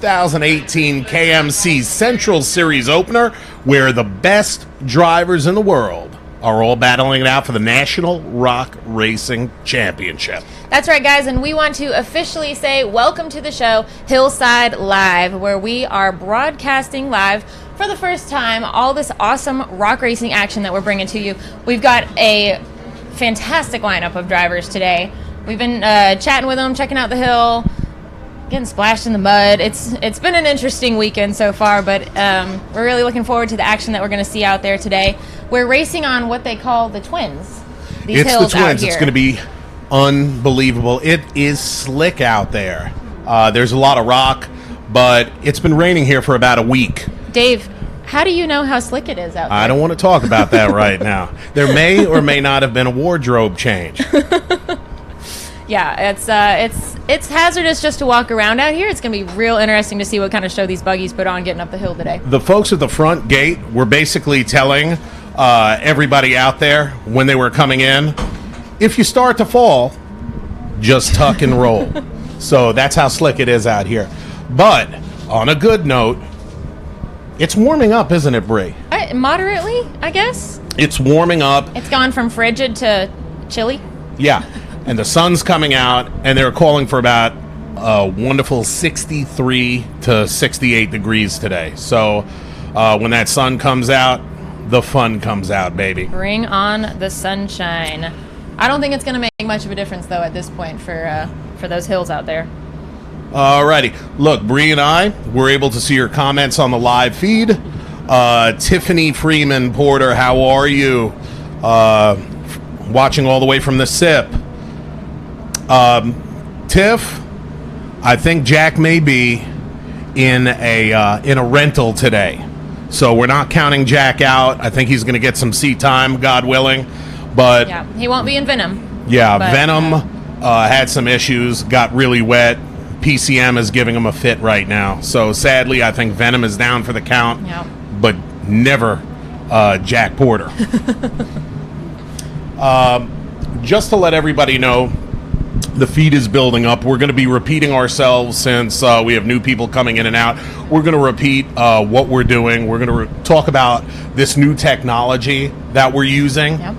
2018 KMC Central Series opener, where the best drivers in the world are all battling it out for the National Rock Racing Championship. That's right, guys, and we want to officially say welcome to the show, Hillside Live, where we are broadcasting live for the first time all this awesome rock racing action that we're bringing to you. We've got a fantastic lineup of drivers today. We've been chatting with them, checking out the hill, getting splashed in the mud. It's been an interesting weekend so far, but we're really looking forward to the action that we're going to see out there today. We're racing on what they call the Twins. These it's hills the Twins. out here. It's going to be unbelievable. It is slick out there. There's a lot of rock, but it's been raining here for about a week. Dave, how do you know how slick it is out there? I don't want to talk about that right now. There may or may not have been a wardrobe change. Yeah, it's hazardous just to walk around out here. It's going to be real interesting to see what kind of show these buggies put on getting up the hill today. The folks at the front gate were basically telling everybody out there when they were coming in, if you start to fall, just tuck and roll. So that's how slick it is out here. But on a good note, it's warming up, isn't it, Bree? Moderately, I guess. It's warming up. It's gone from frigid to chilly. Yeah. And the sun's coming out, and they're calling for about a wonderful 63 to 68 degrees today. So when that sun comes out, the fun comes out, baby. Bring on the sunshine. I don't think it's going to make much of a difference, though, at this point for those hills out there. Alrighty. Look, Bree and I were able to see your comments on the live feed. Tiffany Freeman Porter, how are you? Watching all the way from the SIP. Tiff, I think Jack may be in a rental today, so we're not counting Jack out. I think he's going to get some seat time, God willing. But yeah, he won't be in Venom. Yeah, but, Venom had some issues, got really wet. PCM is giving him a fit right now, so sadly, I think Venom is down for the count. Yep. But never Jack Porter. Just to let everybody know, the feed is building up. We're going to be repeating ourselves since we have new people coming in and out. We're going to repeat what we're doing. We're going to talk about this new technology that we're using. Yep.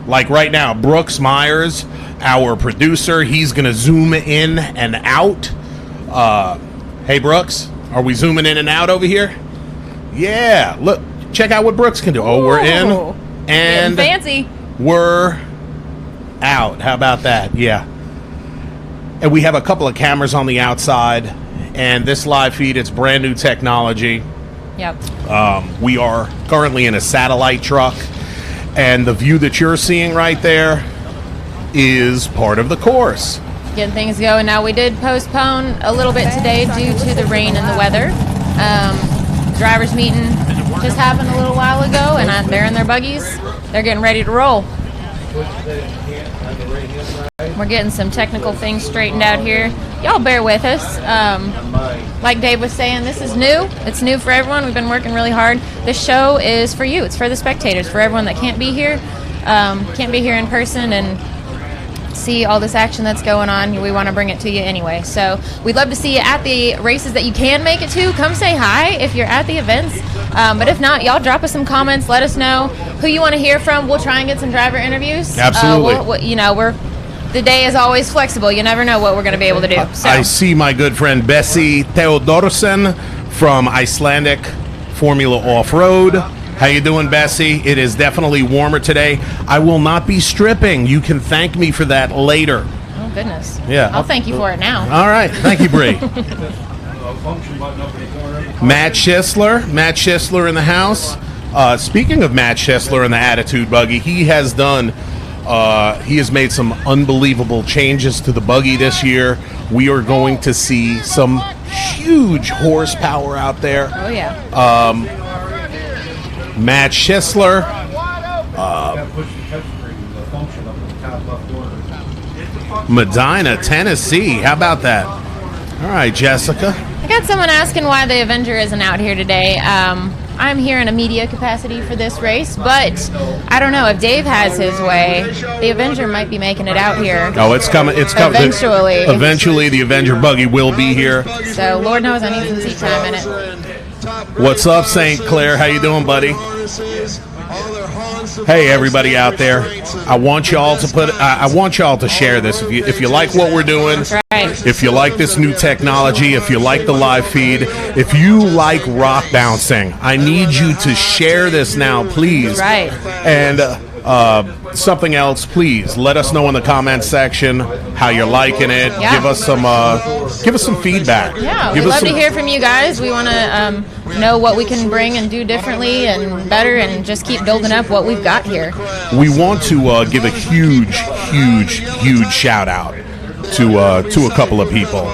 Like right now, Brooks Myers, our producer, he's going to zoom in and out. Hey, Brooks, are we zooming in and out over here? Yeah, look, check out what Brooks can do. Oh, we're in and fancy. We're out. How about that? Yeah. And we have a couple of cameras on the outside, and this live feed, it's brand new technology. Yep. We are currently in a satellite truck, and the view that you're seeing right there is part of the course. Getting things going. Now, we did postpone a little bit today due to the rain and the weather. Drivers meeting just happened a little while ago, and they're in their buggies. They're getting ready to roll. We're getting some technical things straightened out here. Y'all bear with us. Like Dave was saying, this is new. It's new for everyone. We've been working really hard. This show is for you. It's for the spectators, for everyone that can't be here in person and see all this action that's going on. We want to bring it to you anyway. So we'd love to see you at the races that you can make it to. Come say hi if you're at the events. But if not, y'all drop us some comments. Let us know who you want to hear from. We'll try and get some driver interviews. Absolutely. The day is always flexible. You never know what we're going to be able to do. So. I see my good friend Bessie Theodorsen from Icelandic Formula Off-Road. How you doing, Bessie? It is definitely warmer today. I will not be stripping. You can thank me for that later. Oh, goodness. Yeah. I'll thank you for it now. All right. Thank you, Bree. Matt Schisler in the house. Speaking of Matt Schisler and the Attitude Buggy, he has made some unbelievable changes to the buggy this year. We are going to see some huge horsepower out there. Oh, yeah. Matt Schisler. Medina, Tennessee. How about that? All right, Jessica. I got someone asking why the Avenger isn't out here today. I'm here in a media capacity for this race, but I don't know if Dave has his way. The Avenger might be making it out here. Oh, it's coming. It's coming. Eventually. Eventually, the Avenger buggy will be here. So Lord knows I need some seat time in it. What's up, St. Clair? How you doing, buddy? Hey, everybody out there! I want y'all to share this. If you like what we're doing, That's right. if you like this new technology, if you like the live feed, if you like rock bouncing, I need you to share this now, please. Right. And something else, please let us know in the comments section how you're liking it. Yeah. Give us some feedback. Yeah, Give we'd us love to hear from you guys. We want to know what we can bring and do differently and better, and just keep building up what we've got here. We want to give a huge shout out to a couple of people.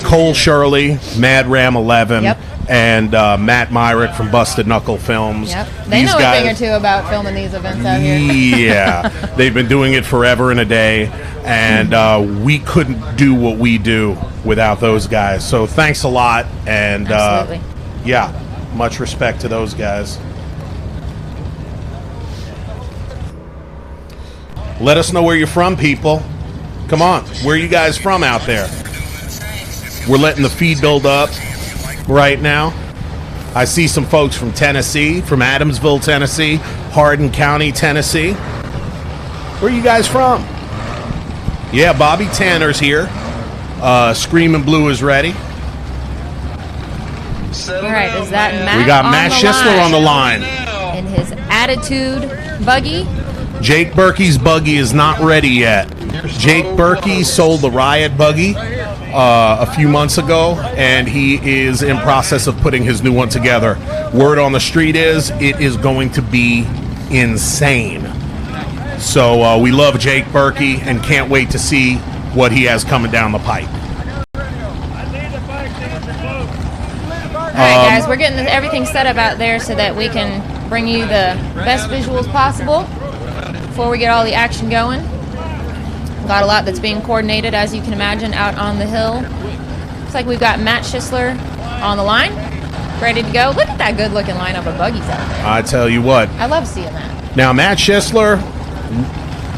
Cole Shirley, Mad Ram 11, Yep. and Matt Myrick from Busted Knuckle Films. Yep. They know a thing or two about filming these events out here. Yeah, they've been doing it forever and a day, and we couldn't do what we do without those guys. So thanks a lot, and Absolutely. yeah, much respect to those guys. Let us know where you're from, people. Come on, where are you guys from out there? We're letting the feed build up right now. I see some folks from Tennessee, from Adamsville, Tennessee, Hardin County, Tennessee. Where are you guys from? Yeah, Bobby Tanner's here. Screaming Blue is ready. All right, is that Matt? We got Matt Schisler on the line. In his Attitude buggy. Jake Berkey's buggy is not ready yet. Jake Berkey sold the Riot buggy a few months ago, and he is in process of putting his new one together. Word on the street is it is going to be insane. So we love Jake Berkey and can't wait to see what he has coming down the pipe. All right, guys, we're getting everything set up out there so that we can bring you the best visuals possible before we get all the action going. Got a lot that's being coordinated, as you can imagine, out on the hill. Looks like we've got Matt Schisler on the line, ready to go. Look at that good-looking lineup of buggies out there. I tell you what. I love seeing that. Now, Matt Schisler,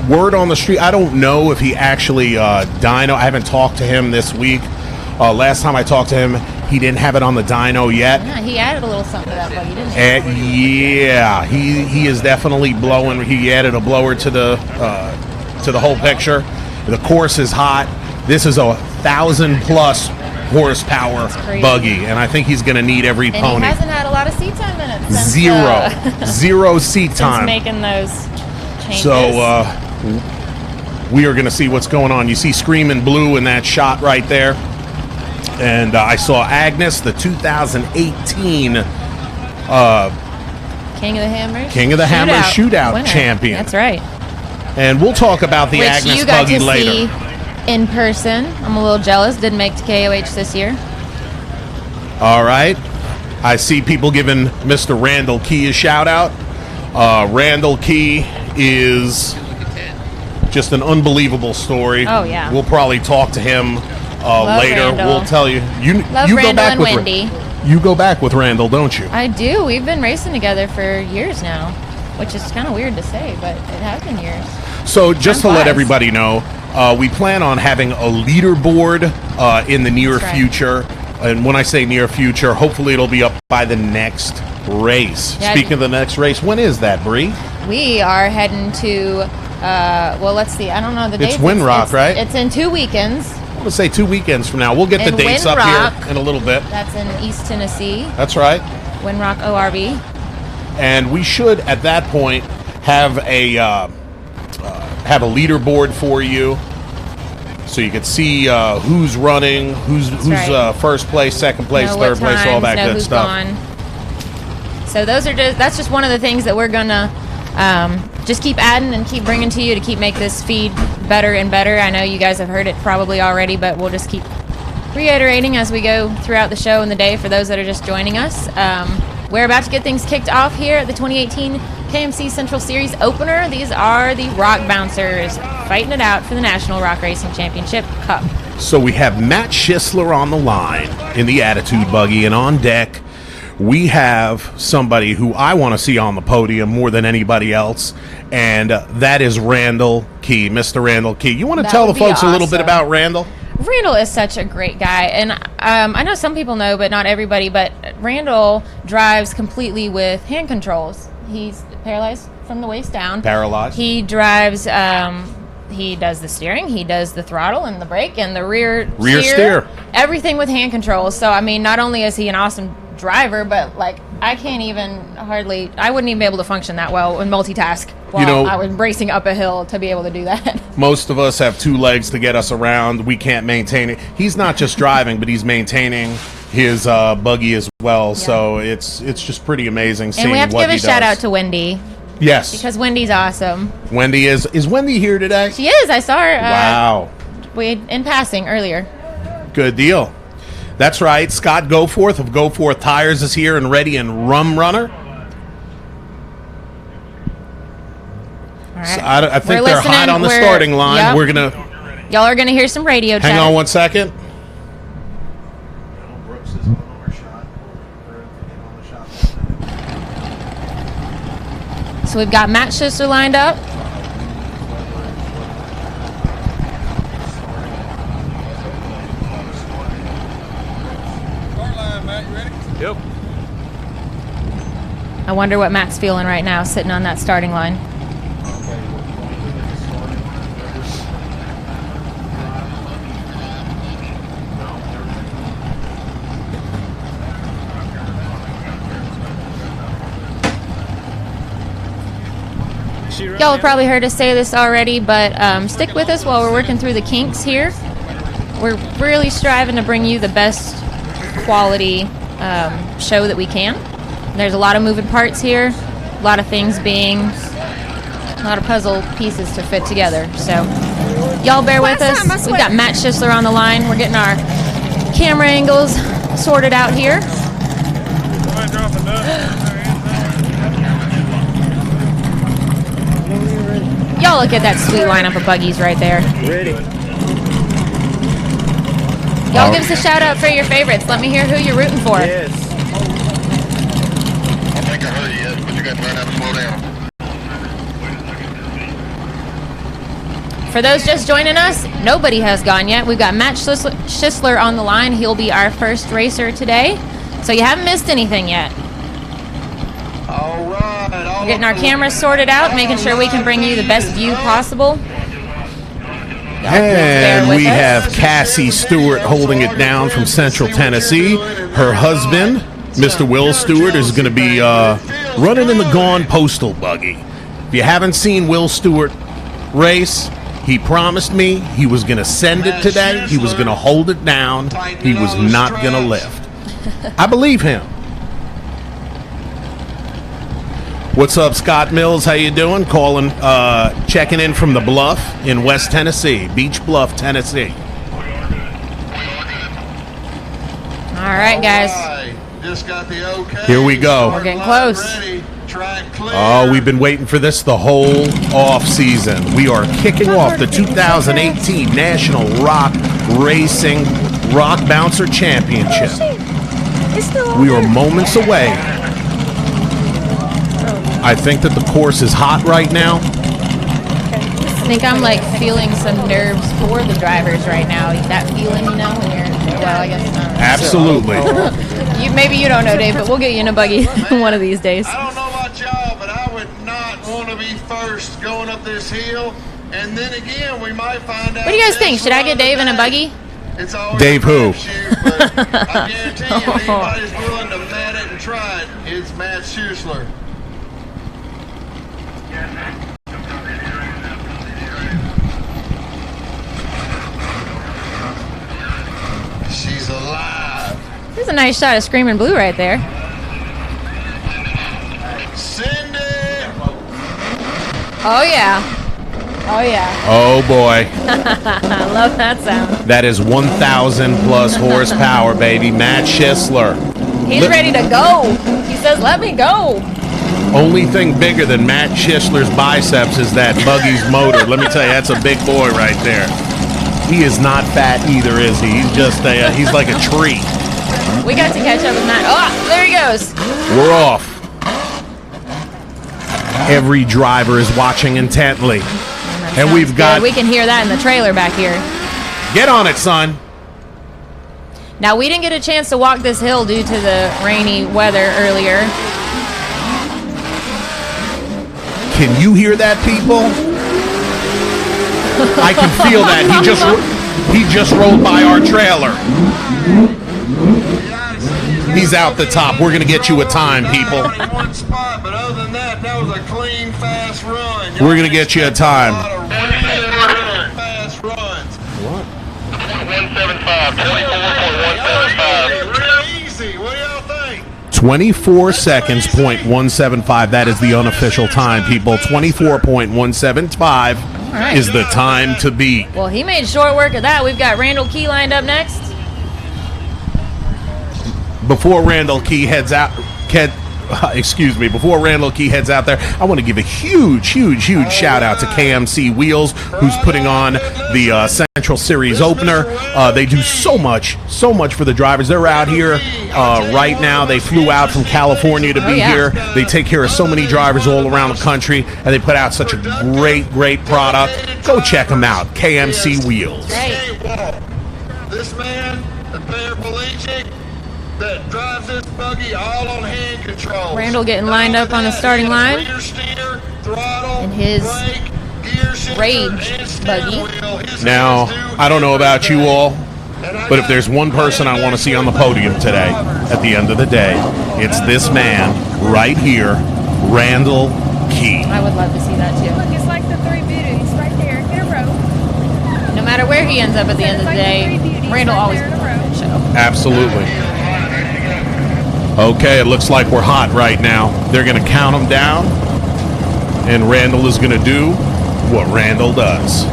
word on the street, I don't know if he actually dyno. I haven't talked to him this week. Last time I talked to him, he didn't have it on the dyno yet. Yeah, he added a little something to that buggy, didn't he? Yeah, he is definitely blowing. He added a blower to the whole picture. The course is hot. This is a 1,000+ horsepower buggy, and I think he's going to need every pony. And he hasn't had a lot of seat time in it. Since, zero seat time. Since making those changes. So we are going to see what's going on. You see Screaming Blue in that shot right there. And I saw Agnes, the 2018 King of the Hammers. King of the Hammer Shootout winner. champion. That's right. And we'll talk about the Which Agnes you got buggy to later. see in person. I'm a little jealous. Didn't make to KOH this year. All right. I see people giving Mr. Randall Key a shout out. Randall Key is just an unbelievable story. Oh, yeah. We'll probably talk to him later. Randall. We'll tell you. Love you Randall go back and with Wendy. You go back with Randall, don't you? I do. We've been racing together for years now, which is kind of weird to say, but it has been years. So just to Time let flies. everybody know, we plan on having a leaderboard in the near That's right. future. And when I say near future, hopefully it'll be up by the next race. Yeah, Speaking of the next race, when is that, Bree? We are heading to, well, let's see. I don't know the dates. It's Windrock, right? It's in 2 weekends. I'm going to say 2 weekends from now. We'll get the In dates up Windrock. here in a little bit. That's in East Tennessee. That's right. Windrock ORV. And we should, at that point, have a leaderboard for you, so you can see who's running, who's right. first place, second place, Know what third place, all times, that know good who's stuff. gone. So that's just one of the things that we're gonna just keep adding and keep bringing to you to keep make this feed better and better. I know you guys have heard it probably already, but we'll just keep reiterating as we go throughout the show and the day for those that are just joining us. We're about to get things kicked off here at the 2018 KMC Central Series opener. These are the Rock Bouncers fighting it out for the National Rock Racing Championship Cup. So we have Matt Schisler on the line in the Attitude Buggy, and on deck we have somebody who I want to see on the podium more than anybody else, and that is Randall Key, Mr. Randall Key. You want to tell the folks a little bit about Randall? Randall is such a great guy, and I know some people know, but not everybody, but Randall drives completely with hand controls. He's paralyzed from the waist down. Paralyzed. He drives, he does the steering, he does the throttle and the brake and the rear steer. Everything with hand controls. So, I mean, not only is he an awesome driver, but, like, I wouldn't even be able to function that well and multitask while I was racing up a hill to be able to do that. Most of us have 2 legs to get us around. We can't maintain it. He's not just driving, but he's maintaining his buggy as well. Yeah. So it's just pretty amazing seeing what he does. And we have to give a shout out to Wendy. Yes. Because Wendy's awesome. Wendy is Wendy here today? She is. I saw her. Wow. In passing earlier. Good deal. That's right. Scott Goforth of Goforth Tires is here and ready and Rum Runner. All right. So I think they're hot on the starting line. Yep. Y'all are gonna hear some radio chat. Hang on 1 second. So we've got Matt Schisler lined up. Yep. I wonder what Matt's feeling right now, sitting on that starting line. Y'all have probably heard us say this already, but stick with us while we're working through the kinks here. We're really striving to bring you the best quality show that we can. There's a lot of moving parts here, a lot of things being, a lot of puzzle pieces to fit together. So y'all bear with us. We've got Matt Schisler on the line. We're getting our camera angles sorted out here. Y'all look at that sweet lineup of buggies right there. Ready. Y'all give us a shout out for your favorites. Let me hear who you're rooting for. Yes. I think I heard you yet, but you got to learn how to slow down. For those just joining us, nobody has gone yet. We've got Matt Schisler on the line. He'll be our first racer today. So you haven't missed anything yet. All right. We're getting our cameras sorted out, making sure we can bring you the best view possible. And we have Cassie Stewart holding it down from Central Tennessee. Her husband, Mr. Will Stewart, is going to be running in the Gone Postal buggy. If you haven't seen Will Stewart race, he promised me he was going to send it today. He was going to hold it down. He was not going to lift. I believe him. What's up, Scott Mills? How you doing? Calling, checking in from the Bluff in West Tennessee, Beach Bluff, Tennessee. All right, guys. Just got the okay. Here we go. We're getting close. Ready. Track clear. Oh, we've been waiting for this the whole off season. We are kicking off the 2018 National Rock Racing Rock Bouncer Championship. We are moments away. I think that the course is hot right now. I think I'm like feeling some nerves for the drivers right now. That feeling, you know, when you're, well, I guess not. Absolutely. Maybe you don't know, Dave, but we'll get you in a buggy one of these days. I don't know about y'all, but I would not want to be first going up this hill. And then again, we might find out. What do you guys think? Should I get Dave in a buggy? It's always Dave who? But I guarantee you, if anybody's willing to bet it and try it, it's Matt Schisler. She's alive. There's a nice shot of Screaming Blue right there. Cindy. Oh, yeah. Oh, yeah. Oh, boy. I love that sound. That is 1,000 plus horsepower, baby. Matt Schisler. He's ready to go. He says, let me go. Only thing bigger than Matt Schisler's biceps is that buggy's motor. Let me tell you, that's a big boy right there. He is not fat either, is he? He's just he's like a tree. We got to catch up with Matt. Oh, there he goes. We're off. Every driver is watching intently. And we've got... We can hear that in the trailer back here. Get on it, son. Now, we didn't get a chance to walk this hill due to the rainy weather earlier. Can you hear that, people? I can feel that. He just rolled by our trailer. He's out the top. We're going to get you a time, people. One spot, but other than that, that was a clean, fast run. We're going to get you a time. Fast runs. What? 175, 24.175. Real easy. What do y'all think? 24 seconds, .175. That is the unofficial time, people. 24.175 is the time to beat. Well, he made short work of that. We've got Randall Key lined up next. Before Randall Key heads out, before Randall Key heads out there, I want to give a huge shout out to KMC Wheels, who's putting on the Central Series opener. They do so much for the drivers. They're out here right now. They flew out from California to be here. They take care of so many drivers all around the country, and they put out such a great product. Go check them out, KMC Wheels. Right. This man, the paraplegic, that drives this buggy all on hand control. Randall getting lined up on the starting line. Rear steer, throttle, In his brake, gear shifter, Rage and steering buggy. wheel. His Now, hands do I don't know about you all, And I but if there's one person I want to see on the podium today, at the end of the day, it's this man right here, Randall Key. I would love to see that too. Look, it's like the three beauties right there in a row. No matter where he ends up at the end of the day, Randall always puts on that show. Absolutely. Okay, it looks like we're hot right now. They're going to count them down, and Randall is going to do what Randall does.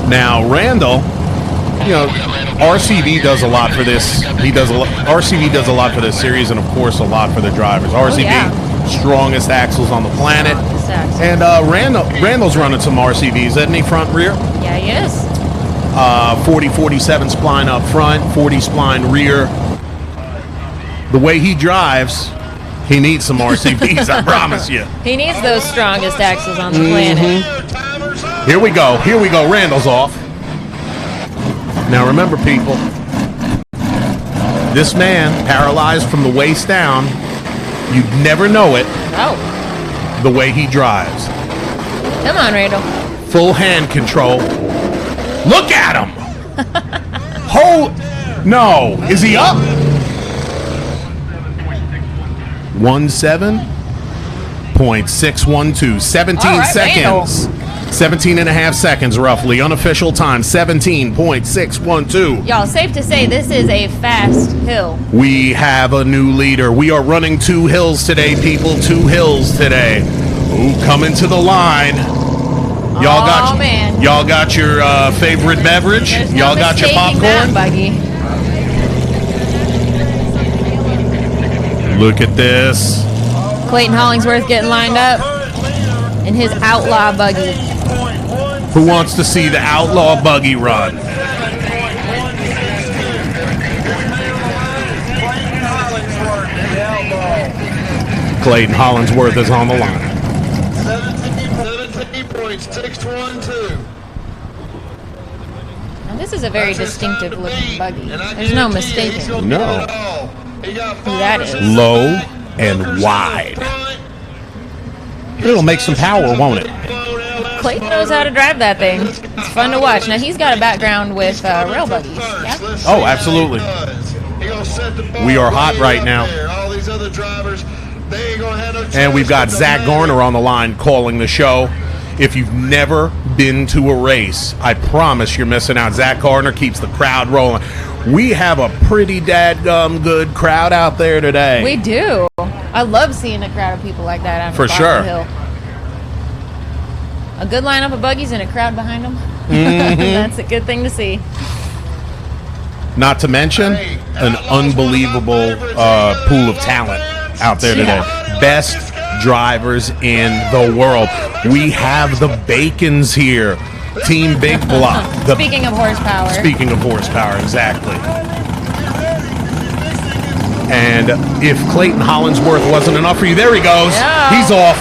Now, Randall, you know, RCV does a lot for this. RCV does a lot for this series, and of course, a lot for the drivers. RCV, strongest axles on the planet. And Randall's running some RCVs, isn't he? Front, rear. Yeah, he is. 40-47 spline up front, 40 spline rear. The way he drives, he needs some RCVs. I promise you. He needs those strongest axles on the planet. Here we go. Randall's off. Now remember, people, this man, paralyzed from the waist down, you'd never know it Oh, the way he drives. come on, Randall. Full hand control. Look at him! No, is he up? 17.612. 17 All right, seconds. 17 and a half seconds, roughly. Unofficial time, 17.612. Y'all, safe to say this is a fast hill. We have a new leader. We are running 2 hills today, people. 2 hills today. Ooh, coming to the line. Y'all got your favorite beverage? There's no Y'all got your mistaking popcorn? that buggy. Look at this. Clayton Hollingsworth getting lined up in his outlaw buggy. Who wants to see the outlaw buggy run? Clayton Hollingsworth is on the line. 17.612. Now, this is a very distinctive looking buggy. There's no mistaking No. who that is. Low and wide. It'll make some power, won't it? Clayton knows how to drive that thing. It's fun to watch. Now, he's got a background with rail buggies. Yeah? Oh, absolutely. We are hot right now. All these other drivers, they ain't gonna have no And we've got choice but Zach to Garner on the line calling the show. If you've never been to a race, I promise you're missing out. Zach Garner keeps the crowd rolling. We have a pretty dadgum good crowd out there today. We do. I love seeing a crowd of people like that on For the sure. hill. A good lineup of buggies and a crowd behind them. Mm-hmm. That's a good thing to see. Not to mention an unbelievable pool of talent out there today. best drivers in the world. We have the Bacons here. Team Big Block. Speaking of horsepower. Speaking of horsepower, exactly. And if Clayton Hollingsworth wasn't enough for you, there he goes. Yeah. He's off.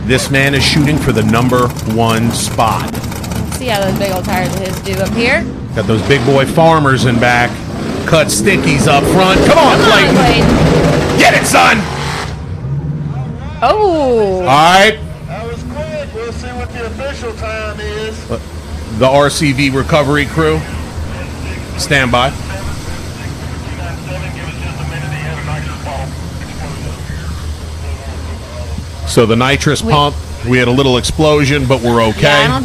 This man is shooting for the #1 spot. Let's see how those big old tires of his do up here. Got those big boy farmers in back. Cut stickies up front. Come on, Clayton. Get it, son. Oh. All right. That was quick. We'll see what the official time is. The RCV recovery crew. Stand by. So the nitrous pump, we had a little explosion, but we're okay. Yeah, I don't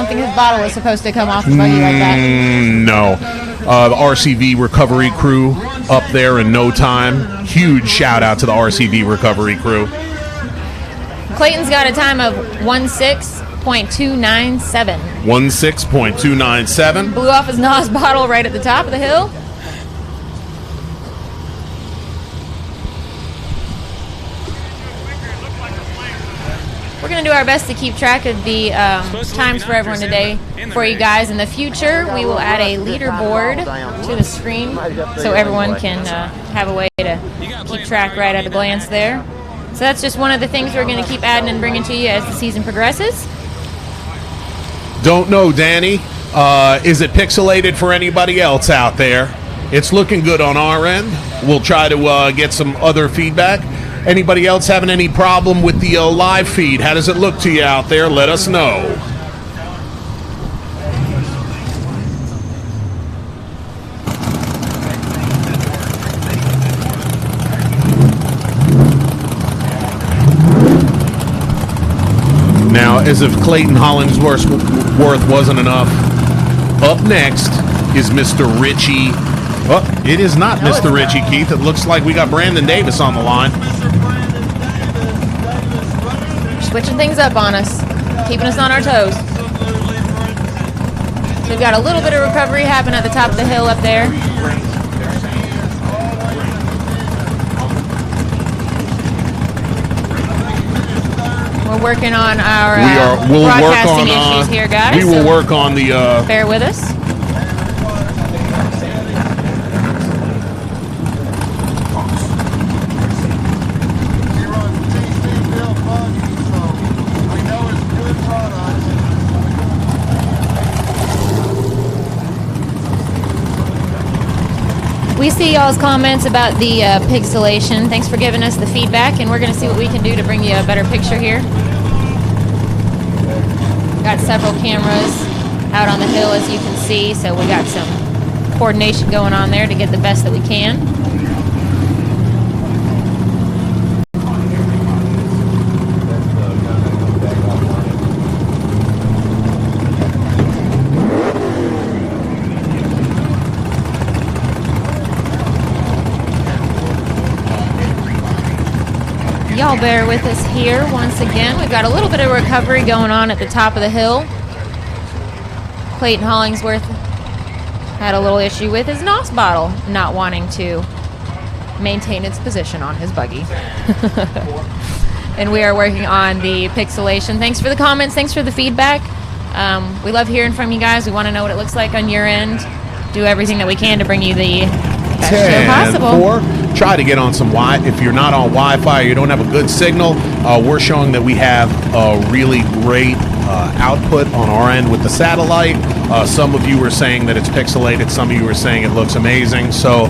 think his bottle is supposed to come off the buggy like that. No. The RCV recovery crew up there in no time. Huge shout out to the RCV recovery crew. Clayton's got a time of 16.297. 16.297. Blew off his NOS bottle right at the top of the hill. We're going to do our best to keep track of the times for everyone today for you guys. In the future, we will add a leaderboard to the screen so everyone can have a way to keep track right at a glance there. So that's just one of the things we're going to keep adding and bringing to you as the season progresses. Don't know, Danny. Is it pixelated for anybody else out there? It's looking good on our end. We'll try to get some other feedback. Anybody else having any problem with the live feed? How does it look to you out there? Let us know. Now, as if Clayton Hollingsworth wasn't enough, up next is Mr. Richie. Oh, it is not Mr. Richie, Keith. It looks like we got Brandon Davis on the line. Switching things up on us, keeping us on our toes. We've got a little bit of recovery happening at the top of the hill up there. We're working on our broadcasting issues here, guys. We will work on the... bear with us. We see y'all's comments about the pixelation. Thanks for giving us the feedback, and we're going to see what we can do to bring you a better picture here. Got several cameras out on the hill, as you can see, so we got some coordination going on there to get the best that we can. Y'all bear with us here once again. We've got a little bit of recovery going on at the top of the hill. Clayton Hollingsworth had a little issue with his NOS bottle not wanting to maintain its position on his buggy. And we are working on the pixelation. Thanks for the comments. Thanks for the feedback. We love hearing from you guys. We want to know what it looks like on your end. Do everything that we can to bring you the best show possible. Try to get on some Wi-Fi. If you're not on Wi-Fi or you don't have a good signal, we're showing that we have a really great output on our end with the satellite. Some of you were saying that it's pixelated. Some of you were saying it looks amazing. So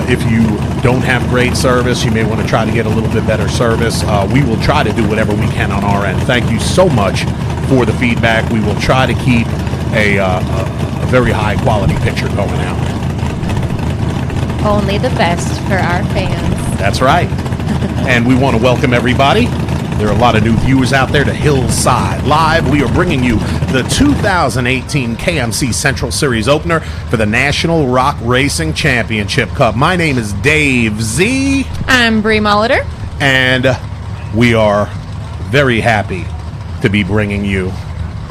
if you don't have great service, you may want to try to get a little bit better service. We will try to do whatever we can on our end. Thank you so much for the feedback. We will try to keep a very high quality picture going out. Only the best for our fans. That's right. And we want to welcome everybody. There are a lot of new viewers out there to Hillside Live. We are bringing you the 2018 KMC Central Series opener for the National Rock Racing Championship Cup. My name is Dave Z. I'm Bree Molitor. And we are very happy to be bringing you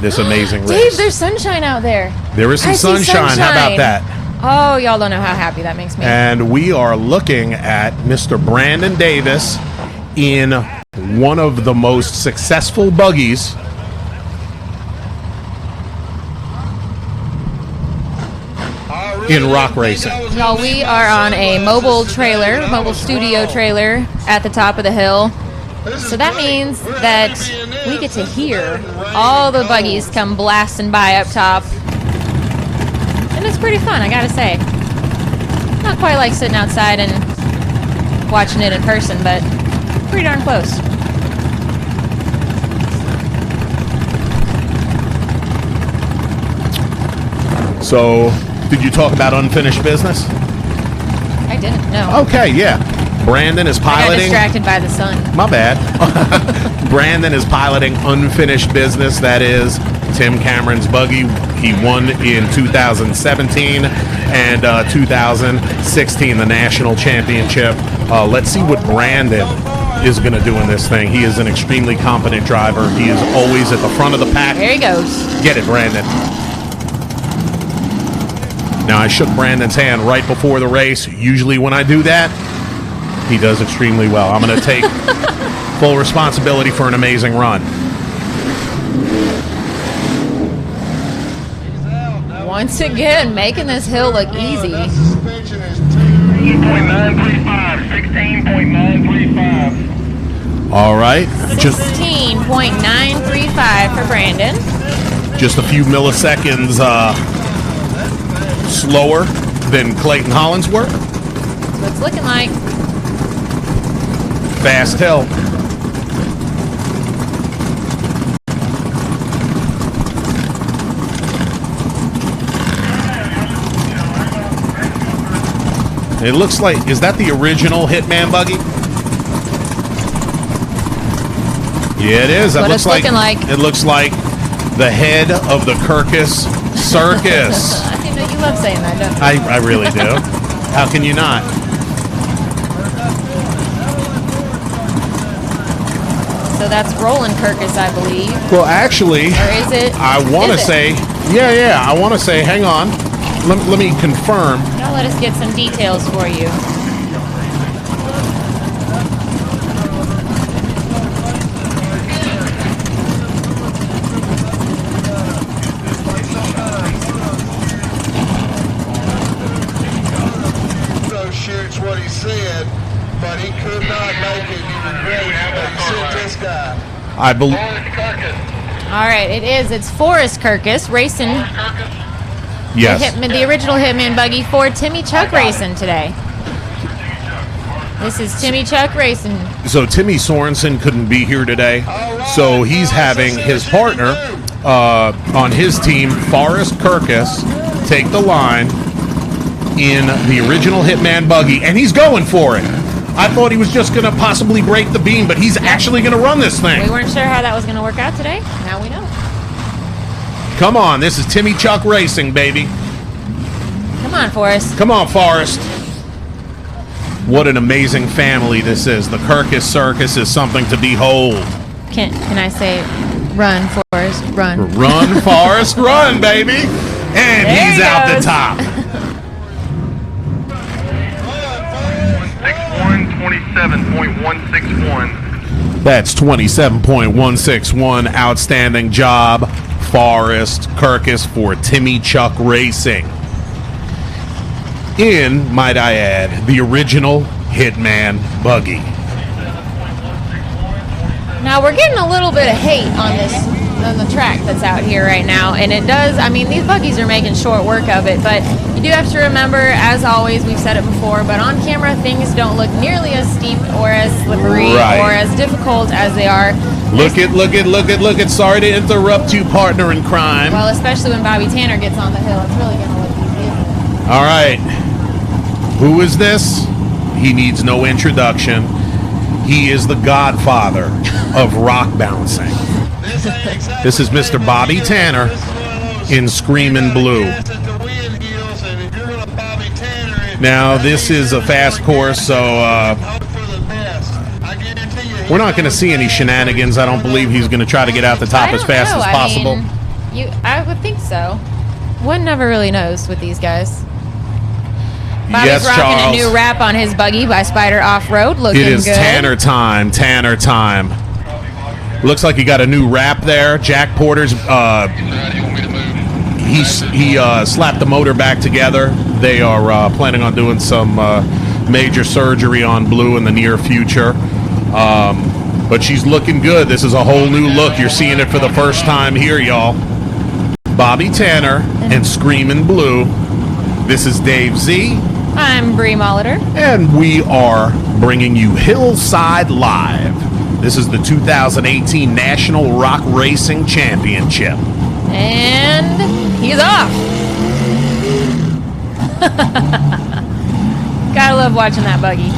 this amazing race. Dave, there's sunshine out there. There is some sunshine. How about that? Oh, y'all don't know how happy that makes me. And we are looking at Mr. Brandon Davis in one of the most successful buggies in rock racing. Y'all, we are on a mobile studio trailer at the top of the hill. So that means that we get to hear all the buggies come blasting by up top. And it's pretty fun, I gotta say. Not quite like sitting outside and watching it in person, but pretty darn close. So, did you talk about unfinished business? I didn't, no. Okay, yeah. Brandon is I got piloting. distracted by the sun. My bad. Brandon is piloting unfinished business. That is Tim Cameron's buggy. He won in 2017 and 2016 the national championship. Let's see what Brandon is going to do in this thing. He is an extremely competent driver. He is always at the front of the pack. There he goes. Get it, Brandon. Now, I shook Brandon's hand right before the race. Usually when I do that, he does extremely well. I'm going to take full responsibility for an amazing run. Once again, making this hill look easy. 16.935. 16.935. All right. 16.935 for Brandon. Just a few milliseconds slower than Clayton Hollinsworth. That's what it's looking like. Fast hill. It looks like, is that the original Hitman buggy? Yeah, it is. What it's looking like. It looks like the head of the Kirkus Circus. I didn't know you love saying that, don't you? I really do. How can you not? So that's Roland Kirkus, I believe. Well, actually, Or is it? I want to Is it? say, yeah, I want to say, hang on. Let me confirm. Now let us get some details for you. Shoots what he said, but he could not make it. He regretted it. He sent this guy. I believe. All right, it is. It's Forrest Kirkus racing Yes. the original Hitman buggy for Timmy Chuck Racing today. This is Timmy Chuck Racing. So Timmy Sorensen couldn't be here today, so he's having his partner on his team, Forrest Kirkus, take the line in the original Hitman buggy, and he's going for it. I thought he was just going to possibly break the beam, but he's actually going to run this We thing. weren't sure how that was going to work out today. Now we know. Come on, this is Timmy Chuck Racing, baby. Come on, Forrest. Come on, Forrest. What an amazing family this is. The Kirkus Circus is something to behold. Can I say, run, Forrest, run. Run, Forrest, run, baby. And There he's he out the goes. top. 27.161. That's 27.161. Outstanding job, Forrest Kirkus, for Timmy Chuck Racing. In, might I add, the original Hitman buggy. Now we're getting a little bit of hate on the track that's out here right now, and it does. I mean, these buggies are making short work of it, but you do have to remember, as always, we've said it before, but on camera things don't look nearly as steep or as slippery Right. or as difficult as they are. Look it. Sorry to interrupt you, partner in crime. Well, especially when Bobby Tanner gets on the hill, it's really going to look easy, isn't it? All right. Who is this? He needs no introduction. He is the godfather of rock bouncing. This is Mr. Bobby Tanner in Screamin' Blue. Now, this is a fast course, so we're not going to see any shenanigans. I don't believe he's going to try to get out the top I as don't fast know. as possible. I would think so. One never really knows with these guys. Bobby's Yes, rocking Charles. a new wrap on his buggy by Spider Off-Road. Looking It is good. Tanner time. Tanner time. Looks like he got a new wrap there. Jack Porter's. He slapped the motor back together. They are planning on doing some major surgery on Blue in the near future. But she's looking good. This is a whole new look. You're seeing it for the first time here, y'all. Bobby Tanner and Screamin' Blue. This is Dave Z. I'm Bree Molitor. And we are bringing you Hillside Live. This is the 2018 National Rock Racing Championship. And he's off. Gotta love watching that buggy.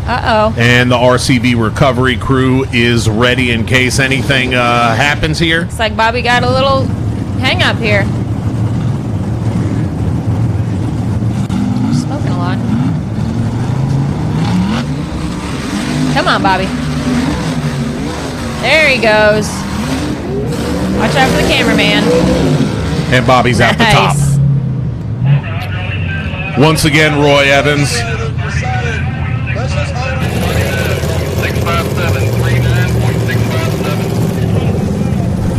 Uh-oh. And the RCB recovery crew is ready in case anything happens here. Looks like Bobby got a little hang up here. Smoking a lot. Come on, Bobby. There he goes. Watch out for the cameraman. And Bobby's at the top. Nice. Once again, Roy Evans.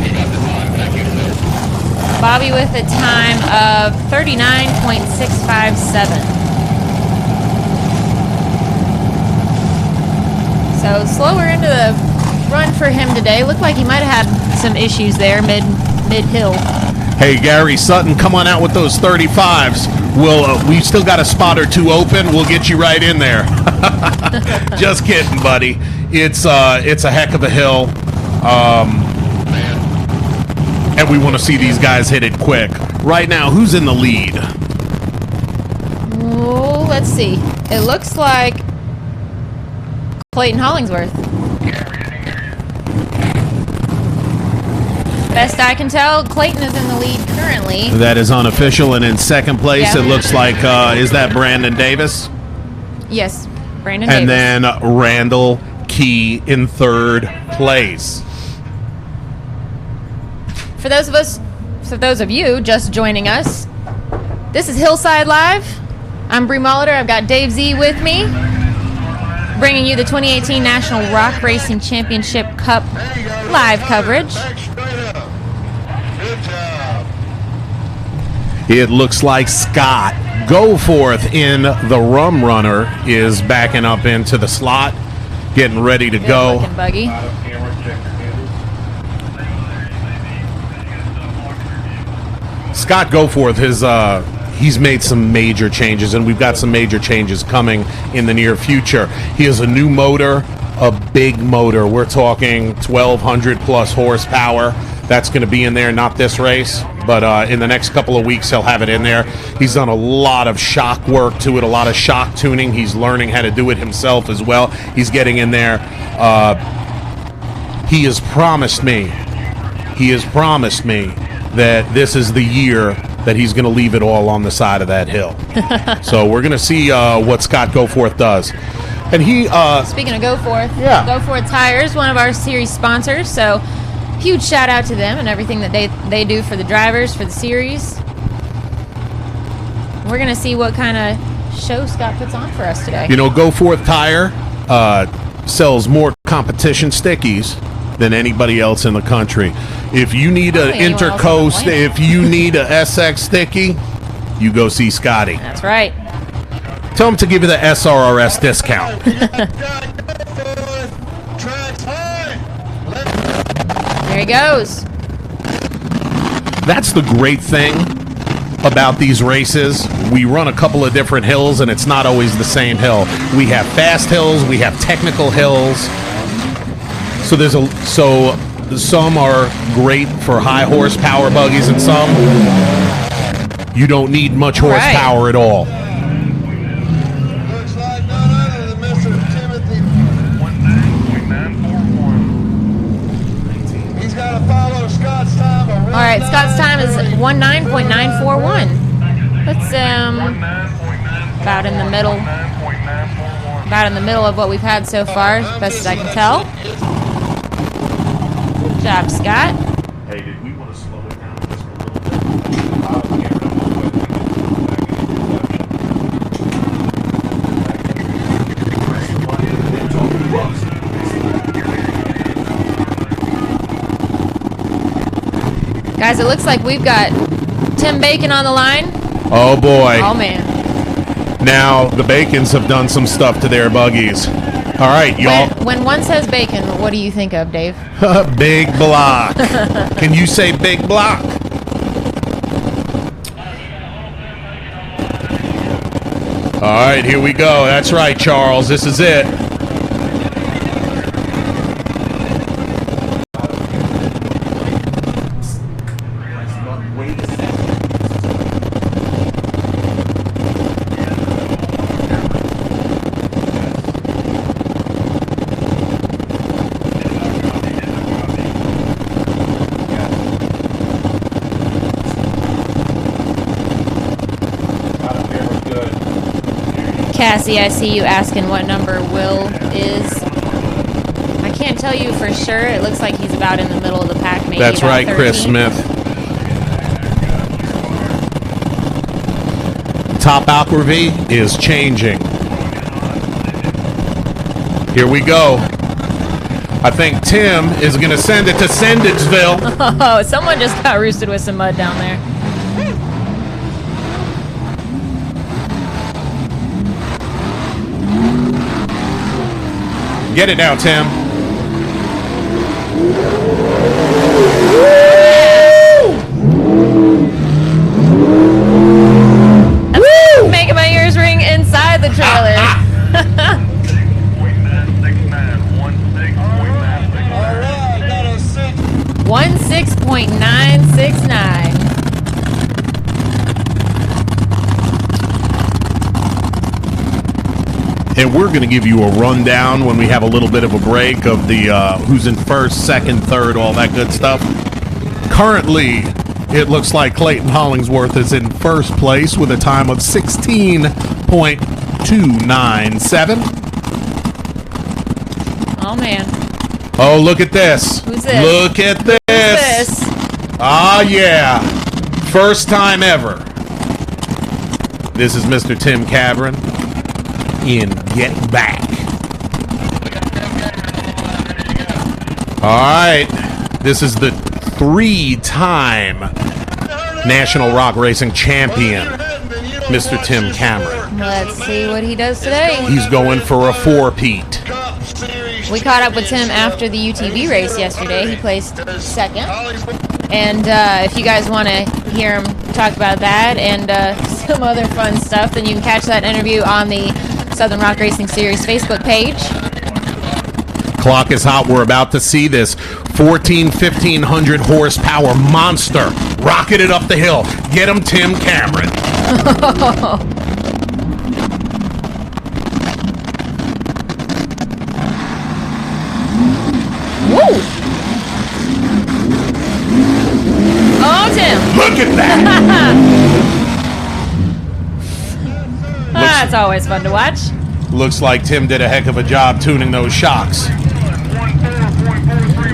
657.39.657. Bobby with a time of 39.657. So slower into the run for him today. Looked like he might have had some issues there mid-hill. Hey, Gary Sutton, come on out with those 35s. We've still got a spot or two open. We'll get you right in there. Just kidding, buddy. It's a heck of a hill. And we want to see these guys hit it quick. Right now, who's in the lead? Oh, let's see. It looks like Clayton Hollingsworth. Best I can tell, Clayton is in the lead currently. That is unofficial, and in second place, Yeah. it looks like, is that Brandon Davis? Yes, Brandon And Davis. then Randall Key in third place. For those of you just joining us, this is Hillside Live. I'm Bree Molitor. I've got Dave Z with me, bringing you the 2018 National Rock Racing Championship Cup live coverage. Back straight up. Good job. It looks like Scott Goforth in the Rum Runner is backing up into the slot, getting ready to Good go. looking buggy. Scott Goforth he's made some major changes, and we've got some major changes coming in the near future. He has a new motor, a big motor. We're talking 1,200 plus horsepower. That's going to be in there, not this race, but in the next couple of weeks he'll have it in there. He's done a lot of shock work to it, a lot of shock tuning. He's learning how to do it himself as well. He's getting in there. He has promised me that this is the year that he's going to leave it all on the side of that hill. So we're going to see what Scott Goforth does. And he... Speaking of Goforth, Yeah. Goforth Tires, one of our series sponsors, so huge shout out to them and everything that they do for the drivers, for the series. We're going to see what kind of show Scott puts on for us today. You know, Goforth Tire sells more competition stickies than anybody else in the country. If you need an Anyone else in the Intercoast, plant. if you need a SX sticky, you go see Scotty. That's right. Tell him to give you the SRRS discount. Tracks high. There he goes. That's the great thing about these races. We run a couple of different hills, and it's not always the same hill. We have fast hills, we have technical hills. So some are great for high horsepower buggies, and some you don't need much horsepower at all. Looks like none other than Mr. Timothy. 19.941. He's got to follow Scott's time. All right, Scott's time is 19.941. That's about in the middle. 9.941. about in the middle of what we've had so far, as best as I can tell. Good job, Scott. Hey, did we want to slow it down just a little bit? Guys, it looks like we've got Tim Bacon on the line. Oh boy. Oh man. Now the Bacons have done some stuff to their buggies. All right, y'all. When one says bacon, what do you think of, Dave? Big block. Can you say big block? All right, here we go. That's right, Charles. This is it. Cassie, I see you asking what number Will is. I can't tell you for sure. It looks like he's about in the middle of the pack, maybe. That's about right, 13. Chris Smith. Top Aquavie is changing. Here we go. I think Tim is going to send it to Sendageville. Oh, someone just got roosted with some mud down there. Get it now, Tim. Woo! Making my ears ring inside the trailer. 16.969. And we're going to give you a rundown when we have a little bit of a break of the who's in first, second, third, all that good stuff. Currently, it looks like Clayton Hollingsworth is in first place with a time of 16.297. Oh, man. Oh, look at this. Who's this? Look at this. Who's this? Ah, yeah. First time ever. This is Mr. Tim Cameron in Get Back. All right. This is the 3-time National Rock Racing Champion, Mr. Tim Cameron. Let's see what he does today. He's going for a 4-peat. We caught up with Tim after the UTV race yesterday. He placed second. And if you guys want to hear him talk about that and some other fun stuff, then you can catch that interview on the Southern Rock Racing Series Facebook page. Clock is hot. We're about to see this 1,500 horsepower monster rocketed up the hill. Get him, Tim Cameron. Woo! Oh, Tim! Look at that. That's always fun to watch. Looks like Tim did a heck of a job tuning those shocks.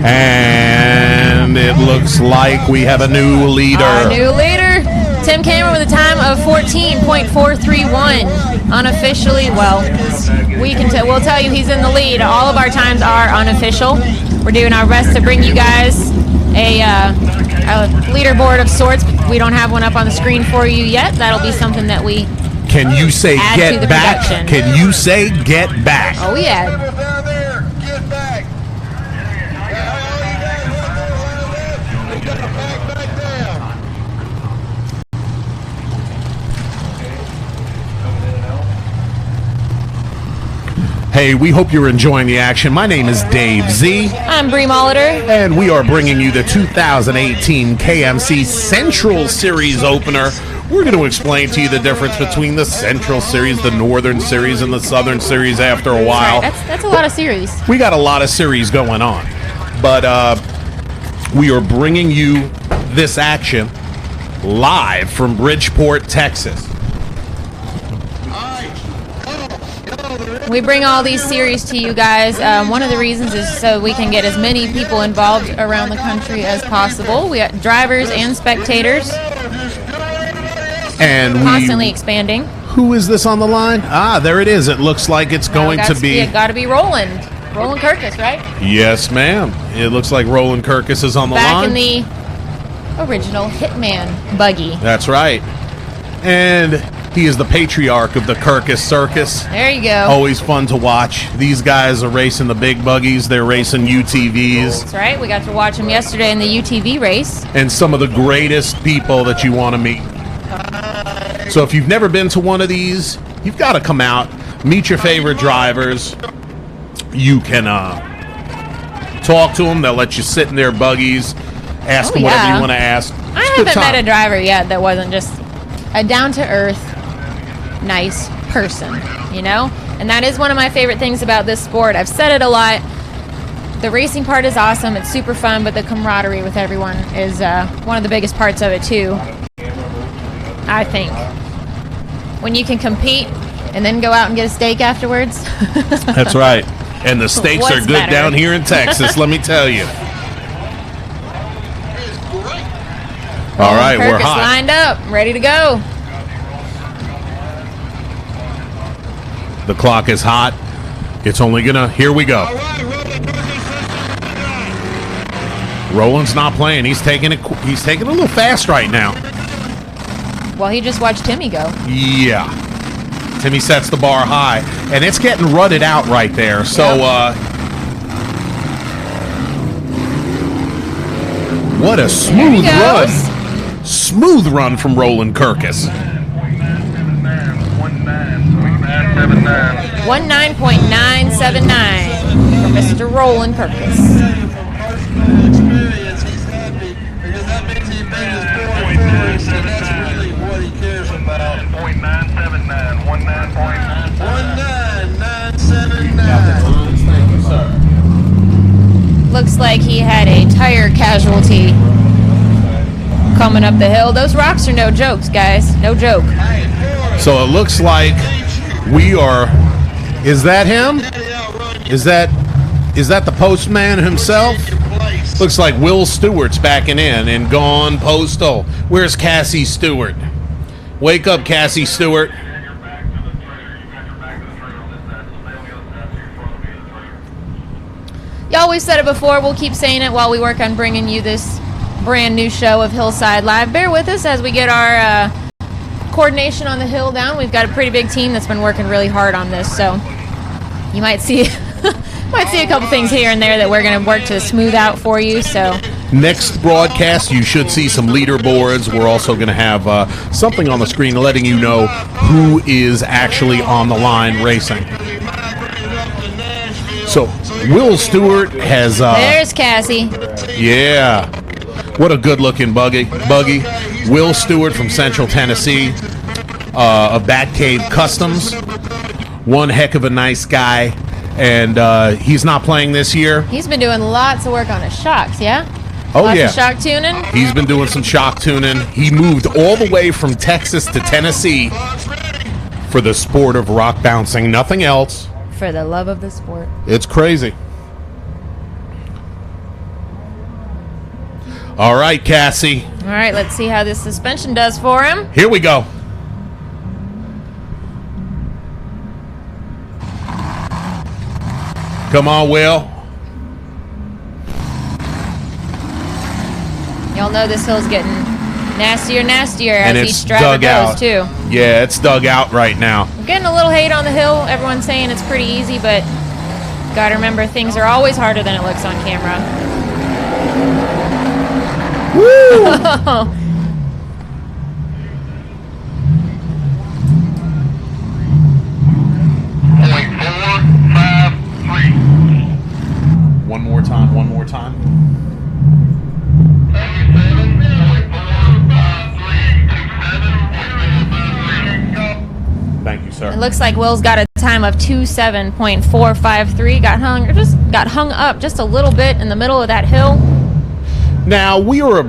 And it looks like we have a new leader. Our new leader, Tim Cameron, with a time of 14.431. Unofficially, well, we'll tell you he's in the lead. All of our times are unofficial. We're doing our best to bring you guys a leaderboard of sorts. We don't have one up on the screen for you yet. That'll be something that we Can you say add to get the back? production. Can you say get back? Oh, yeah. Down there, get back. We gotta back down. Hey, we hope you're enjoying the action. My name is Dave Z, I'm Bree Molitor. and we are bringing you the 2018 KMC Central Series opener. We're going to explain to you the difference between the Central Series, the Northern Series, and the Southern Series after a while. That's a lot of series. We got a lot of series going on, but we are bringing you this action live from Bridgeport, Texas. All right, go. The We bring all these series to you guys. One of the reasons is so we can get as many people involved around the country as possible. We got drivers and spectators. And constantly expanding. Who is this on the line? Ah, there it is. It looks like it's going to be. It got to be Roland Kirkus, right? Yes, ma'am. It looks like Roland Kirkus is on the line. Back in the original Hitman buggy. That's right. And he is the patriarch of the Kirkus Circus. There you go. Always fun to watch. These guys are racing the big buggies. They're racing UTVs. That's right. We got to watch them yesterday in the UTV race. And some of the greatest people that you want to meet. So if you've never been to one of these, you've got to come out, meet your favorite drivers. You can talk to them. They'll let you sit in their buggies, ask them whatever you want to ask. I haven't met a driver yet that wasn't just a down-to-earth, nice person, you know? And that is one of my favorite things about this sport. I've said it a lot. The racing part is awesome. It's super fun, but the camaraderie with everyone is one of the biggest parts of it, too, I think. When you can compete and then go out and get a steak afterwards. That's right. And the steaks are good better? down here in Texas, let me tell you. All right, we're hot. Lined up, ready to go. The clock is hot. It's only gonna. Here we go. Roland's not playing. He's taking it. He's taking it a little fast right now. Well, he just watched Timmy go. Yeah. Timmy sets the bar high, and it's getting rutted out right there. So, what a smooth run. Smooth run from Roland Kirkus. 19.979 for Mr. Roland Kirkus. Experience, he's happy because that means he made his board first, and that's really what he cares about. 19.979, 19.979. Looks like he had a tire casualty coming up the hill. Those rocks are no jokes, guys. No joke. So it looks like we are. Is that him? Is that the postman himself? Looks like Will Stewart's backing in and gone postal. Where's Cassie Stewart? Wake up, Cassie Stewart. Y'all, we've said it before. We'll keep saying it while we work on bringing you this brand new show of Hillside Live. Bear with us as we get our coordination on the hill down. We've got a pretty big team that's been working really hard on this, so you might see a couple things here and there that we're going to work to smooth out for you. So next broadcast, you should see some leaderboards. We're also going to have something on the screen letting you know who is actually on the line racing. So Will Stewart has. There's Cassie. Yeah. What a good-looking buggy. Will Stewart from Central Tennessee of Batcave Customs. One heck of a nice guy. And he's not playing this year. He's been doing lots of work on his shocks, yeah? Oh, Lots yeah. of shock tuning. He's been doing some shock tuning. He moved all the way from Texas to Tennessee for the sport of rock bouncing. Nothing else. For the love of the sport. It's crazy. All right, Cassie. All right, let's see how this suspension does for him. Here we go. Come on, Will. Y'all know this hill's getting nastier and nastier as And each it's driver dug goes, out. too. Yeah, it's dug out right now. We're getting a little hate on the hill. Everyone's saying it's pretty easy, but gotta remember things are always harder than it looks on camera. Woo! 453. One more time. Thank you, sir. It looks like Will's got a time of 27.453. Got hung up just a little bit in the middle of that hill. Now we are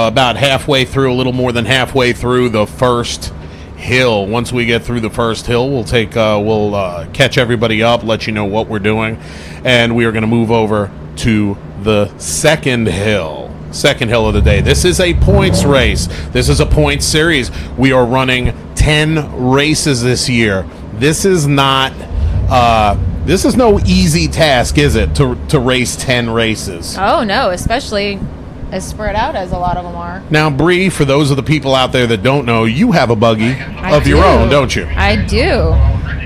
about halfway through, a little more than halfway through the first hill. Once we get through the first hill, we'll catch everybody up, let you know what we're doing, and we are going to move over to the second hill of the day. This is a points race. This is a points series. We are running 10 races this year. This is not this is no easy task, is it, to race 10 races? Oh no, especially as spread out as a lot of them are. Now, Bree, for those of the people out there that don't know, you have a buggy of your own, don't you? I do.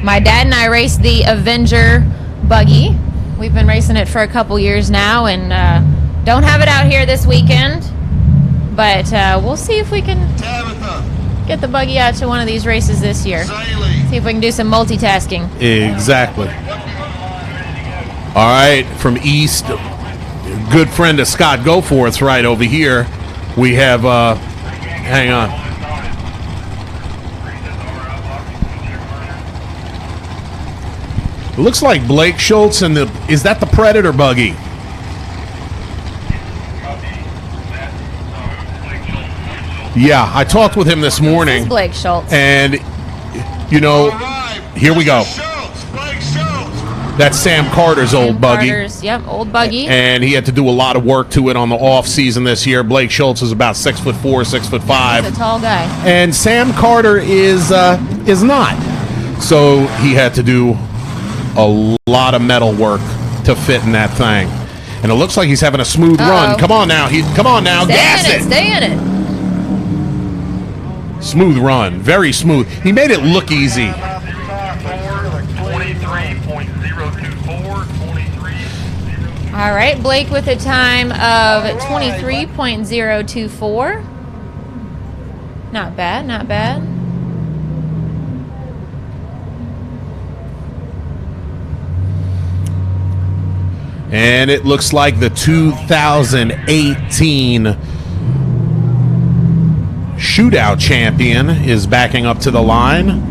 My dad and I race the Avenger buggy. We've been racing it for a couple years now, and don't have it out here this weekend. But we'll see if we can get the buggy out to one of these races this year. See if we can do some multitasking. Exactly. All right, from East, good friend of Scott Goforth's right over here. We have, hang on. It looks like Blake Schultz and is that the Predator buggy? Yeah, I talked with him this morning. This is Blake Schultz. And, you know, here we go. That's Sam Carter's old buggy. Yep, old buggy. And he had to do a lot of work to it on the off season this year. Blake Schultz is about 6'4", 6'5". He's a tall guy. And Sam Carter is not. So he had to do a lot of metal work to fit in that thing. And it looks like he's having a smooth run. Come on now. Gas it. Stay in it. Smooth run. Very smooth. He made it look easy. 23.024. All right, Blake with a time of 23.024. Not bad, not bad. And it looks like the 2018 Shootout champion is backing up to the line.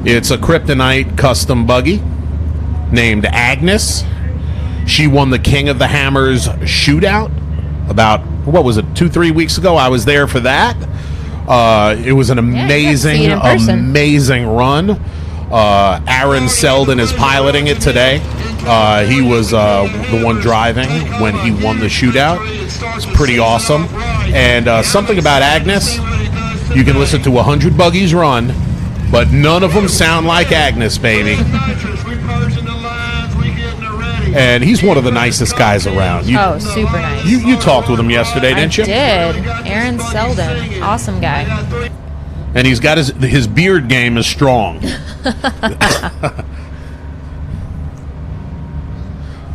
It's a Kryptonite custom buggy named Agnes. She won the King of the Hammers Shootout about, 2-3 weeks ago. I was there for that. It was an amazing run. Aaron Selden is piloting it today. He was the one driving when he won the shootout. It's pretty awesome. And something about Agnes, you can listen to 100 buggies run, but none of them sound like Agnes, baby. And he's one of the nicest guys around. Super nice. You talked with him yesterday, didn't you? I did. Aaron Selden. Awesome guy. And he's got his beard game is strong.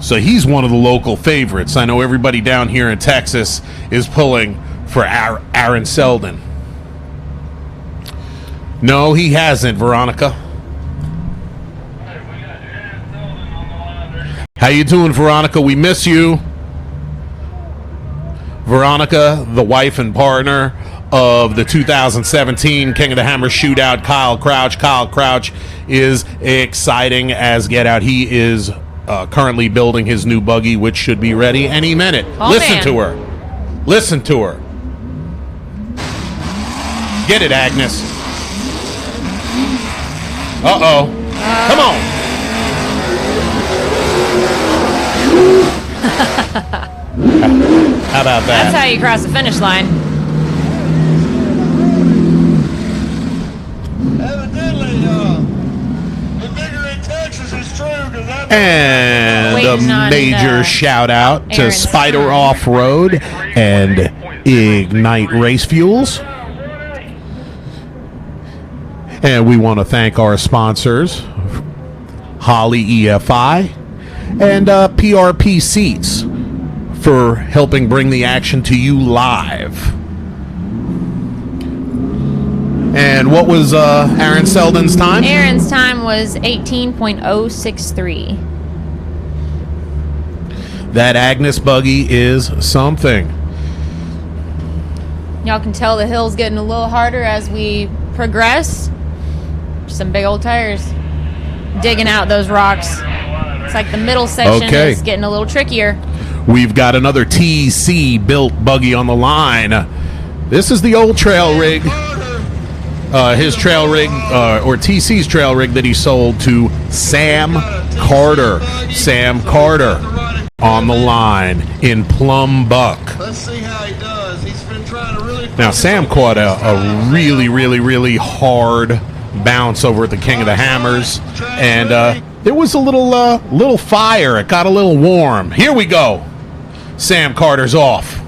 So he's one of the local favorites. I know everybody down here in Texas is pulling for Aaron Selden. No, he hasn't, Veronica. How you doing, Veronica? We miss you. Veronica, the wife and partner of the 2017 King of the Hammer Shootout, Kyle Crouch. Kyle Crouch is exciting as get out. He is currently building his new buggy, which should be ready any minute. Listen to her. Listen to her. Get it, Agnes. Uh-oh. Come on. How about that? That's how you cross the finish line. And a major shout out to Aaron's Spider Off-Road and Ignite Race Fuels. And we want to thank our sponsors, Holly EFI and PRP Seats, for helping bring the action to you live. And what was Aaron Selden's time? Aaron's time was 18.063. That Agnes buggy is something. Y'all can tell the hill's getting a little harder as we progress. Some big old tires digging out those rocks. It's like the middle section is getting a little trickier. We've got another TC built buggy on the line. This is the old trail rig. his trail rig, or TC's trail rig that he sold to Sam Carter. Sam Carter on the line in Plum Buck. Let's see how he does. He's been trying to really. Now, Sam caught a really, really, really hard bounce over at the King of the Hammers, and there was a little fire. It got a little warm. Here we go. Sam Carter's off.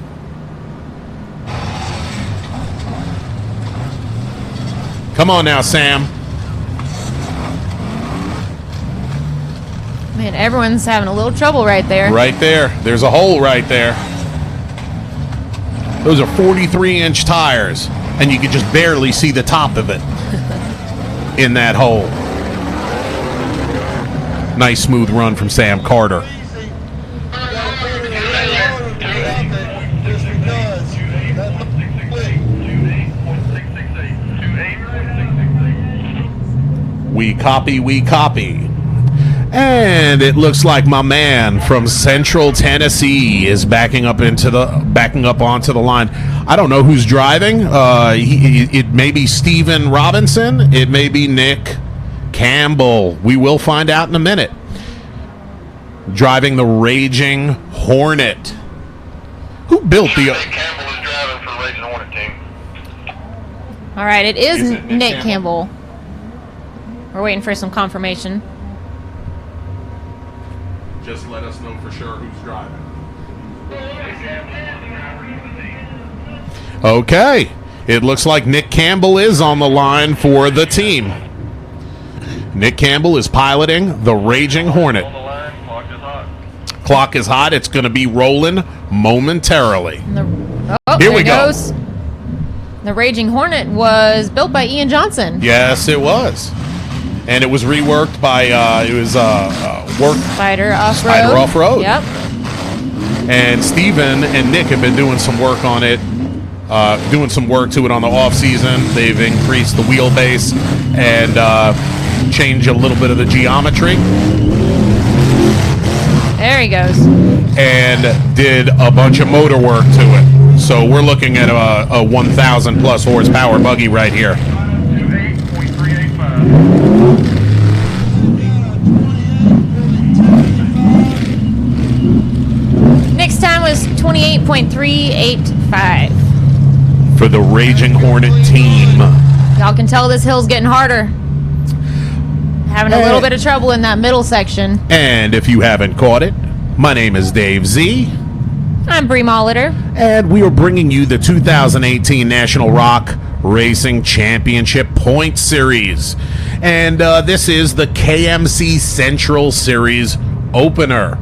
Come on now, Sam. Man, everyone's having a little trouble right there. Right there. There's a hole right there. Those are 43-inch tires, and you can just barely see the top of it in that hole. Nice smooth run from Sam Carter. We copy, we copy. And it looks like my man from Central Tennessee is backing up onto the line. I don't know who's driving. It may be Steven Robinson. It may be Nick Campbell. We will find out in a minute. Driving the Raging Hornet. Who built the... Nick Campbell is driving for Raging Hornet team. All right, it is Is it Nick Nick Campbell. We're waiting for some confirmation. Just let us know for sure who's driving. Okay. It looks like Nick Campbell is on the line for the team. Nick Campbell is piloting the Raging Hornet. On the line, clock is hot. Clock is hot. It's going to be rolling momentarily. Oh, Here there we it go. goes. The Raging Hornet was built by Ian Johnson. Yes, it was. And it was reworked by, Spider Off-Road. Spider Off-Road. Yep. And Steven and Nick have been doing some work on it, doing some work to it on the off-season. They've increased the wheelbase and changed a little bit of the geometry. There he goes. And did a bunch of motor work to it. So we're looking at a 1,000 plus horsepower buggy right here. 28.385. Next time was 28.385. For the Raging Hornet team. Y'all can tell this hill's getting harder. Having a little bit of trouble in that middle section. And if you haven't caught it, my name is Dave Z. I'm Bree Molitor. And we are bringing you the 2018 National Rock Racing Championship Point Series. And this is the KMC Central Series opener.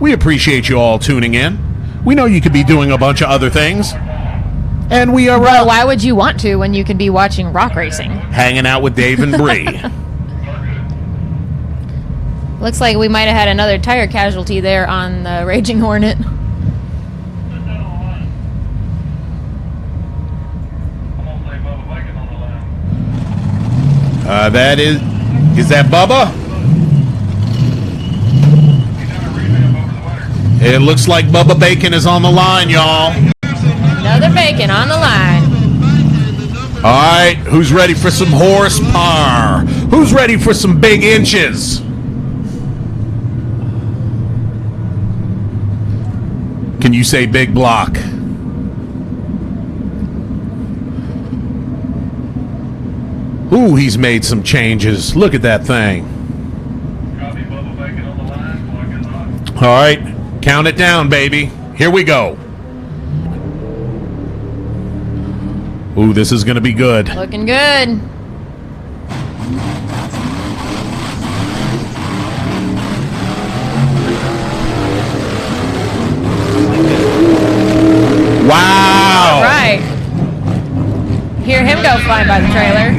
We appreciate you all tuning in. We know you could be doing a bunch of other things. And we are Well, why would you want to when you could be watching rock racing? hanging out with Dave and Bree. Looks like we might have had another tire casualty there on the Raging Hornet. That is that Bubba? It looks like Bubba Bacon is on the line, y'all. Another bacon on the line. All right, who's ready for some horsepower? Who's ready for some big inches? Can you say big block? Ooh, he's made some changes. Look at that thing. All right, count it down, baby. Here we go. Ooh, this is going to be good. Looking good. Wow. All right. Hear him go flying by the trailer.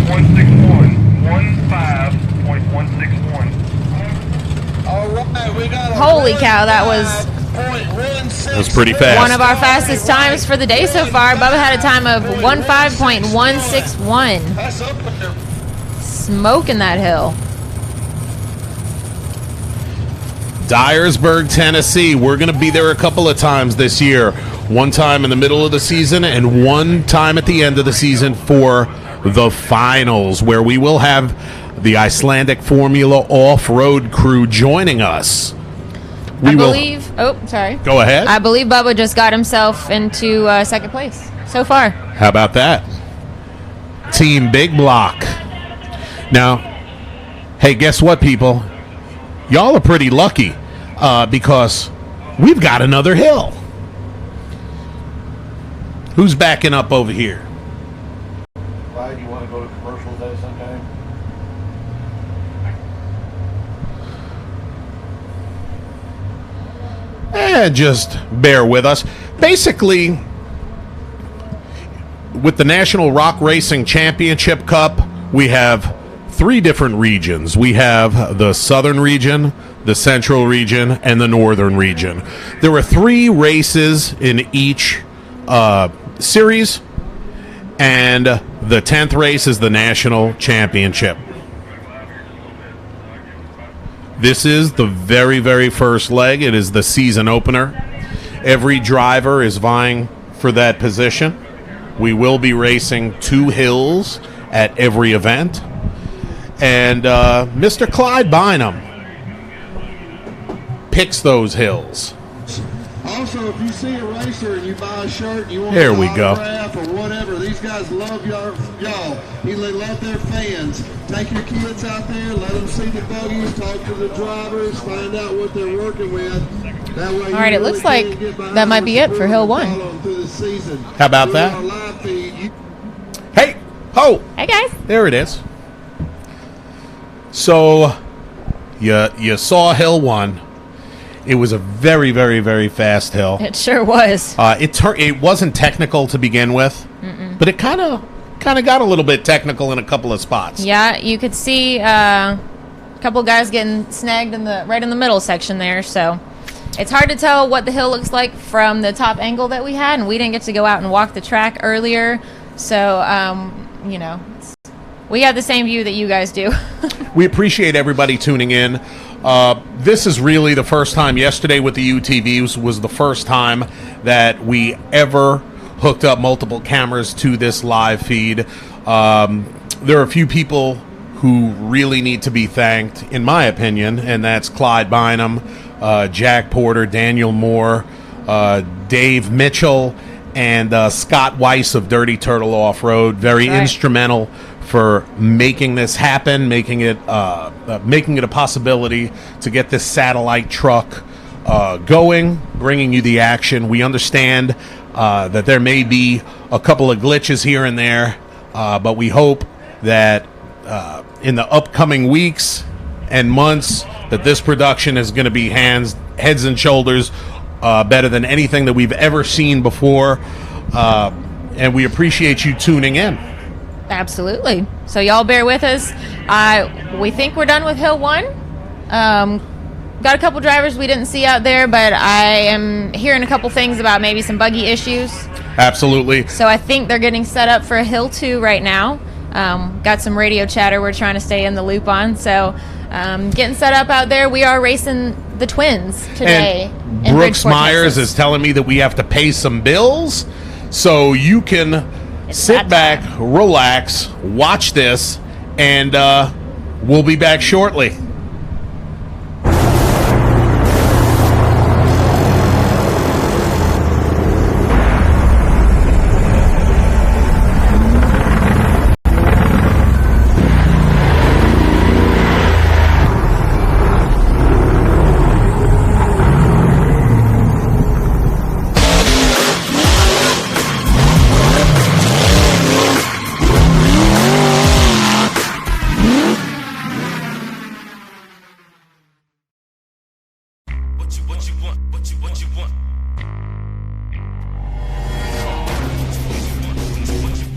161. 15.161. All right, we got a Holy cow, that was That was pretty fast. one of our fastest times for the day so far. Bubba had a time of 15.161. That's up there. Smoking that hill. Dyersburg, Tennessee. We're going to be there a couple of times this year. One time in the middle of the season and one time at the end of the season for the finals, where we will have the Icelandic Formula off-road crew joining us. I believe. Oh, sorry. Go ahead. I believe Bubba just got himself into second place so far. How about that? Team Big Block. Now, hey, guess what, people? Y'all are pretty lucky because we've got another hill. Who's backing up over here? Why do you want to go to commercial day sometime? Just bear with us. Basically, with the National Rock Racing Championship Cup, we have 3 different regions. We have the Southern region, the Central region, and the Northern region. There were 3 races in each series, and the 10th race is the National Championship. This is the very, very first leg. It is the season opener. Every driver is vying for that position. We will be racing 2 hills at every event. And Mr. Clyde Bynum picks those hills. Also, if you see a racer and you buy a shirt and you want There an we go. autograph or whatever, these guys love y'all. They love their fans. Take your kids out there, let them see the buggies, talk to the drivers, find out what they're working with. That way, All right, it looks like that might be it for Hill 1. How about that? Hey, ho! Hey, guys. There it is. So, you saw Hill 1. It was a very, very, very fast hill. It sure was. It wasn't technical to begin with, but it kind of got a little bit technical in a couple of spots. Yeah, you could see a couple guys getting snagged right in the middle section there. So it's hard to tell what the hill looks like from the top angle that we had, and we didn't get to go out and walk the track earlier. So we have the same view that you guys do. We appreciate everybody tuning in. This is really the first time. Yesterday with the UTVs was the first time that we ever hooked up multiple cameras to this live feed. There are a few people who really need to be thanked, in my opinion, and that's Clyde Bynum, Jack Porter, Daniel Moore, Dave Mitchell, and Scott Weiss of Dirty Turtle Off-Road. Very instrumental for making this happen, making it a possibility to get this satellite truck going, bringing you the action. We understand that there may be a couple of glitches here and there, but we hope that in the upcoming weeks and months that this production is going to be heads and shoulders better than anything that we've ever seen before, and we appreciate you tuning in. Absolutely. So y'all bear with us. We think we're done with Hill 1. Got a couple drivers we didn't see out there, but I am hearing a couple things about maybe some buggy issues. Absolutely. So I think they're getting set up for Hill 2 right now. Got some radio chatter we're trying to stay in the loop on. So getting set up out there. We are racing the twins today. And Brooks Myers is telling me that we have to pay some bills, so you can sit back, relax, watch this, and we'll be back shortly.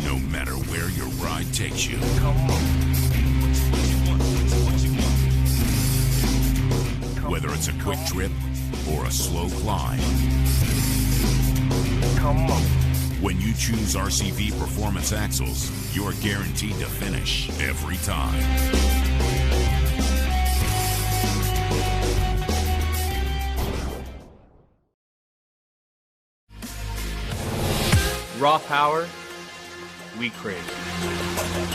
No matter where your ride takes you. Whether it's a quick trip or a slow climb. When you choose RCV Performance Axles, you're guaranteed to finish every time. Raw power, we crave.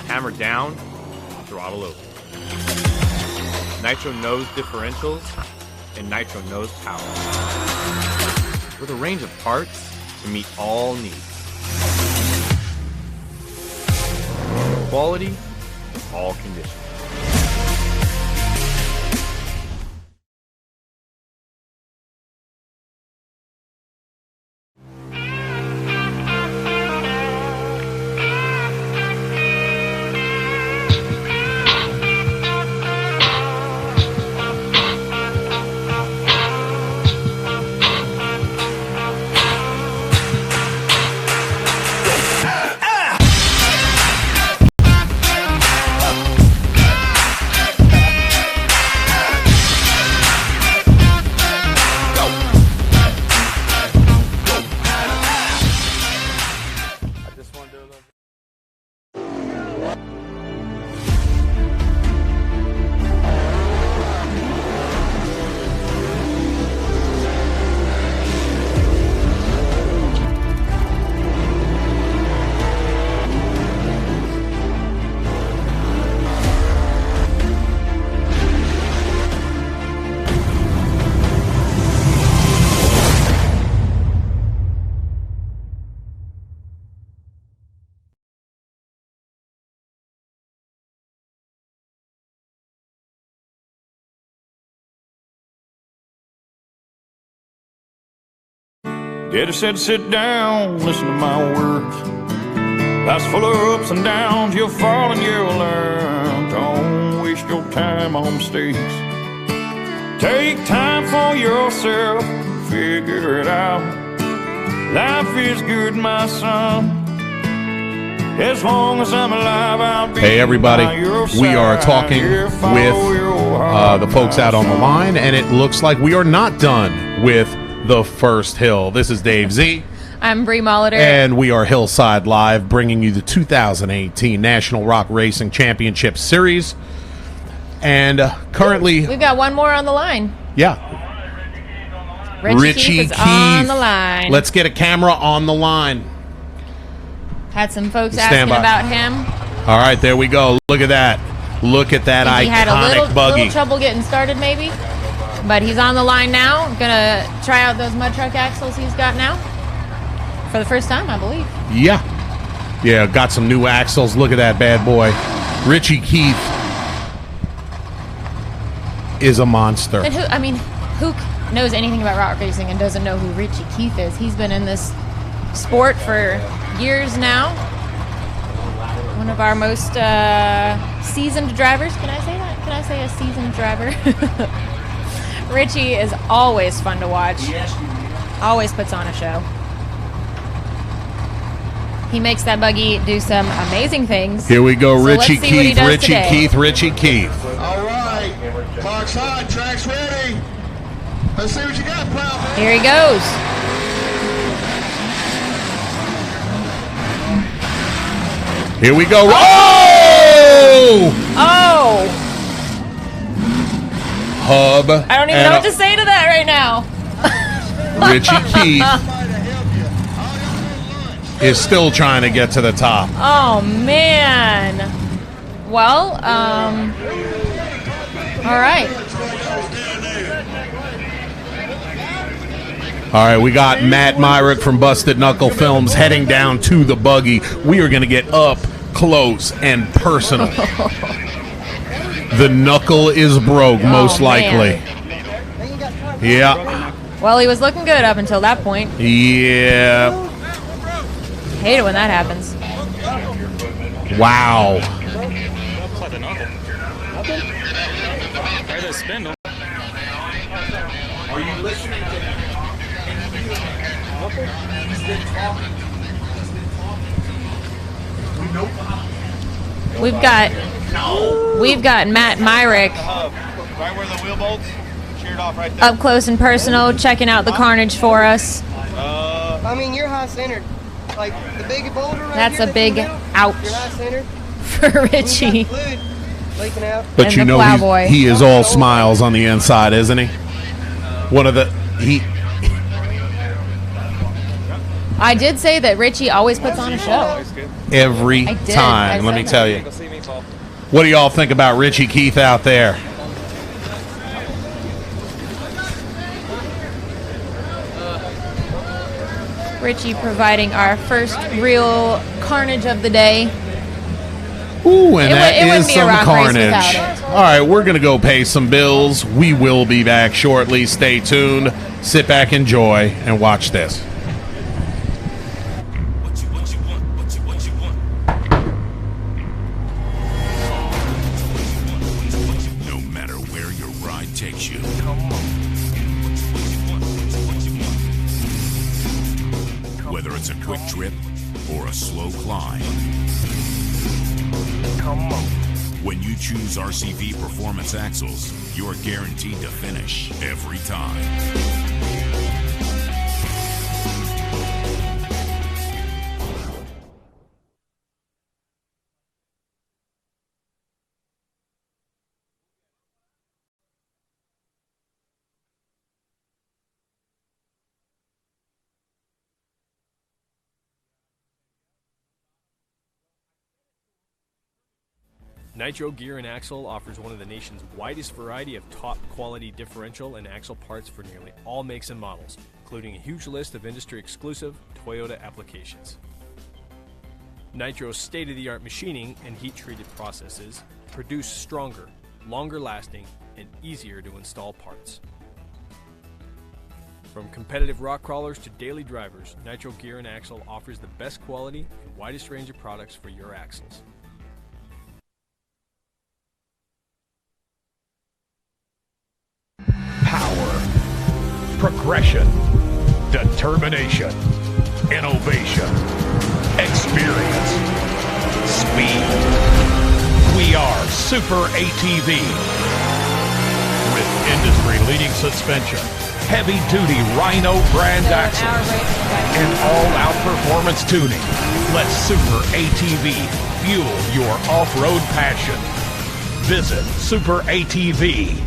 Hammer down, throttle over. Nitro knows differentials, and Nitro knows power. With a range of parts to meet all needs. Quality, all conditions. Daddy said, sit down, listen to my words. Life's full of ups and downs, you'll fall and you'll learn. Don't waste your time on mistakes. Take time for yourself, figure it out. Life is good, my son. As long as I'm alive, I'll be Hey everybody, by your we are side. talking Here, with follow your heart, the folks out on the line, and it looks like we are not done with the first hill. This is Dave Z. I'm Bree Molitor. And we are Hillside Live, bringing you the 2018 National Rock Racing Championship Series. And currently... We've got one more on the line. Yeah. Richie Keith is on the line. Let's get a camera on the line. Had some folks Stand asking by. about him. All right, there we go. Look at that. Look at that He had a iconic buggy. little trouble getting started, maybe. But he's on the line now. Gonna try out those mud truck axles he's got now. For the first time, I believe. Yeah. Yeah, got some new axles. Look at that bad boy. Richie Keith is a monster. And who knows anything about rock racing and doesn't know who Richie Keith is? He's been in this sport for years now. One of our most seasoned drivers. Can I say that? Can I say a seasoned driver? Richie is always fun to watch. Always puts on a show. He makes that buggy do some amazing things. Here we go, So Richie let's see what he Keith, does Richie today. Keith, Richie Keith. All right, clock's hot, track's ready. Let's see what you got, pal. Here he goes. Here we go. Oh! Oh! Hub. I don't even know what to say to that right now. Richie Keith is still trying to get to the top. Oh, man. Well, all right. All right, we got Matt Myrick from Busted Knuckle Films heading down to the buggy. We are going to get up close and personal. The knuckle is broke, most likely. Yeah. Well, he was looking good up until that point. Yeah. Hate it when that happens. Wow. Are you listening to him? We've got Matt Myrick Right where the wheel bolts, sheared off right there. up close and personal, checking out the carnage for us. I mean, you're high centered. Like the big boulder right That's here a big in the middle, ouch You're high centered. for Richie. Fluid leaking out. But And you the know plowboy. he is all smiles on the inside, isn't he? One of the I did say that Richie always puts on a show. Every I did. time, I let me said tell you. What do y'all think about Richie Keith out there? Richie providing our first real carnage of the day. Ooh, and that is wouldn't be a some rock race carnage. without it. All right, we're going to go pay some bills. We will be back shortly. Stay tuned. Sit back, enjoy, and watch this. No matter where your ride takes you. Whether it's a quick trip or a slow climb. When you choose RCV Performance Axles, you're guaranteed to finish every time. Nitro Gear and Axle offers one of the nation's widest variety of top quality differential and axle parts for nearly all makes and models, including a huge list of industry exclusive Toyota applications. Nitro's state-of-the-art machining and heat-treated processes produce stronger, longer lasting, and easier to install parts. From competitive rock crawlers to daily drivers, Nitro Gear and Axle offers the best quality and widest range of products for your axles. Power, progression, determination, innovation, experience, speed. We are Super ATV. With industry-leading suspension, heavy-duty Rhino brand axles, and all-out performance tuning, let Super ATV fuel your off-road passion. Visit superatv.com.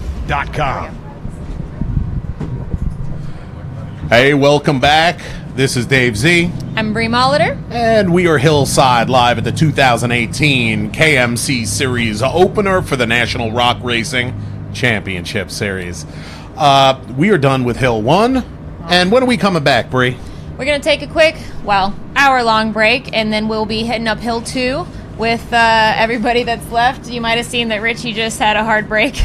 Hey, welcome back. This is Dave Z. I'm Bree Molitor. And we are Hillside live at the 2018 KMC Series opener for the National Rock Racing Championship Series. We are done with Hill 1. And when are we coming back, Bree? We're going to take a quick, hour-long break, and then we'll be heading up Hill 2 with everybody that's left. You might have seen that Richie just had a hard break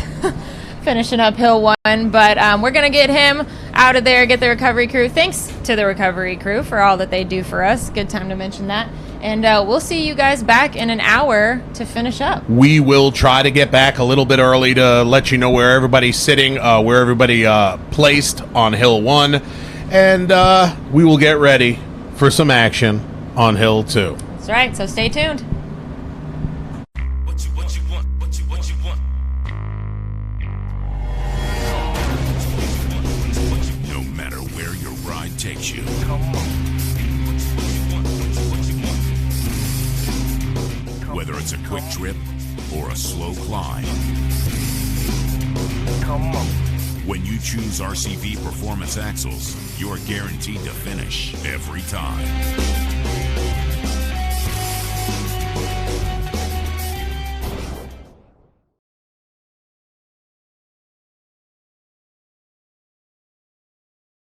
finishing up Hill 1, but we're going to get him out of there, get the recovery crew. Thanks to the recovery crew for all that they do for us. Good time to mention that. And we'll see you guys back in an hour to finish up. We will try to get back a little bit early to let you know where everybody's sitting, where everybody placed on Hill 1. And we will get ready for some action on Hill 2. That's right, so stay tuned. Takes you. Whether it's a quick trip or a slow climb. When you choose RCV Performance Axles, you're guaranteed to finish every time.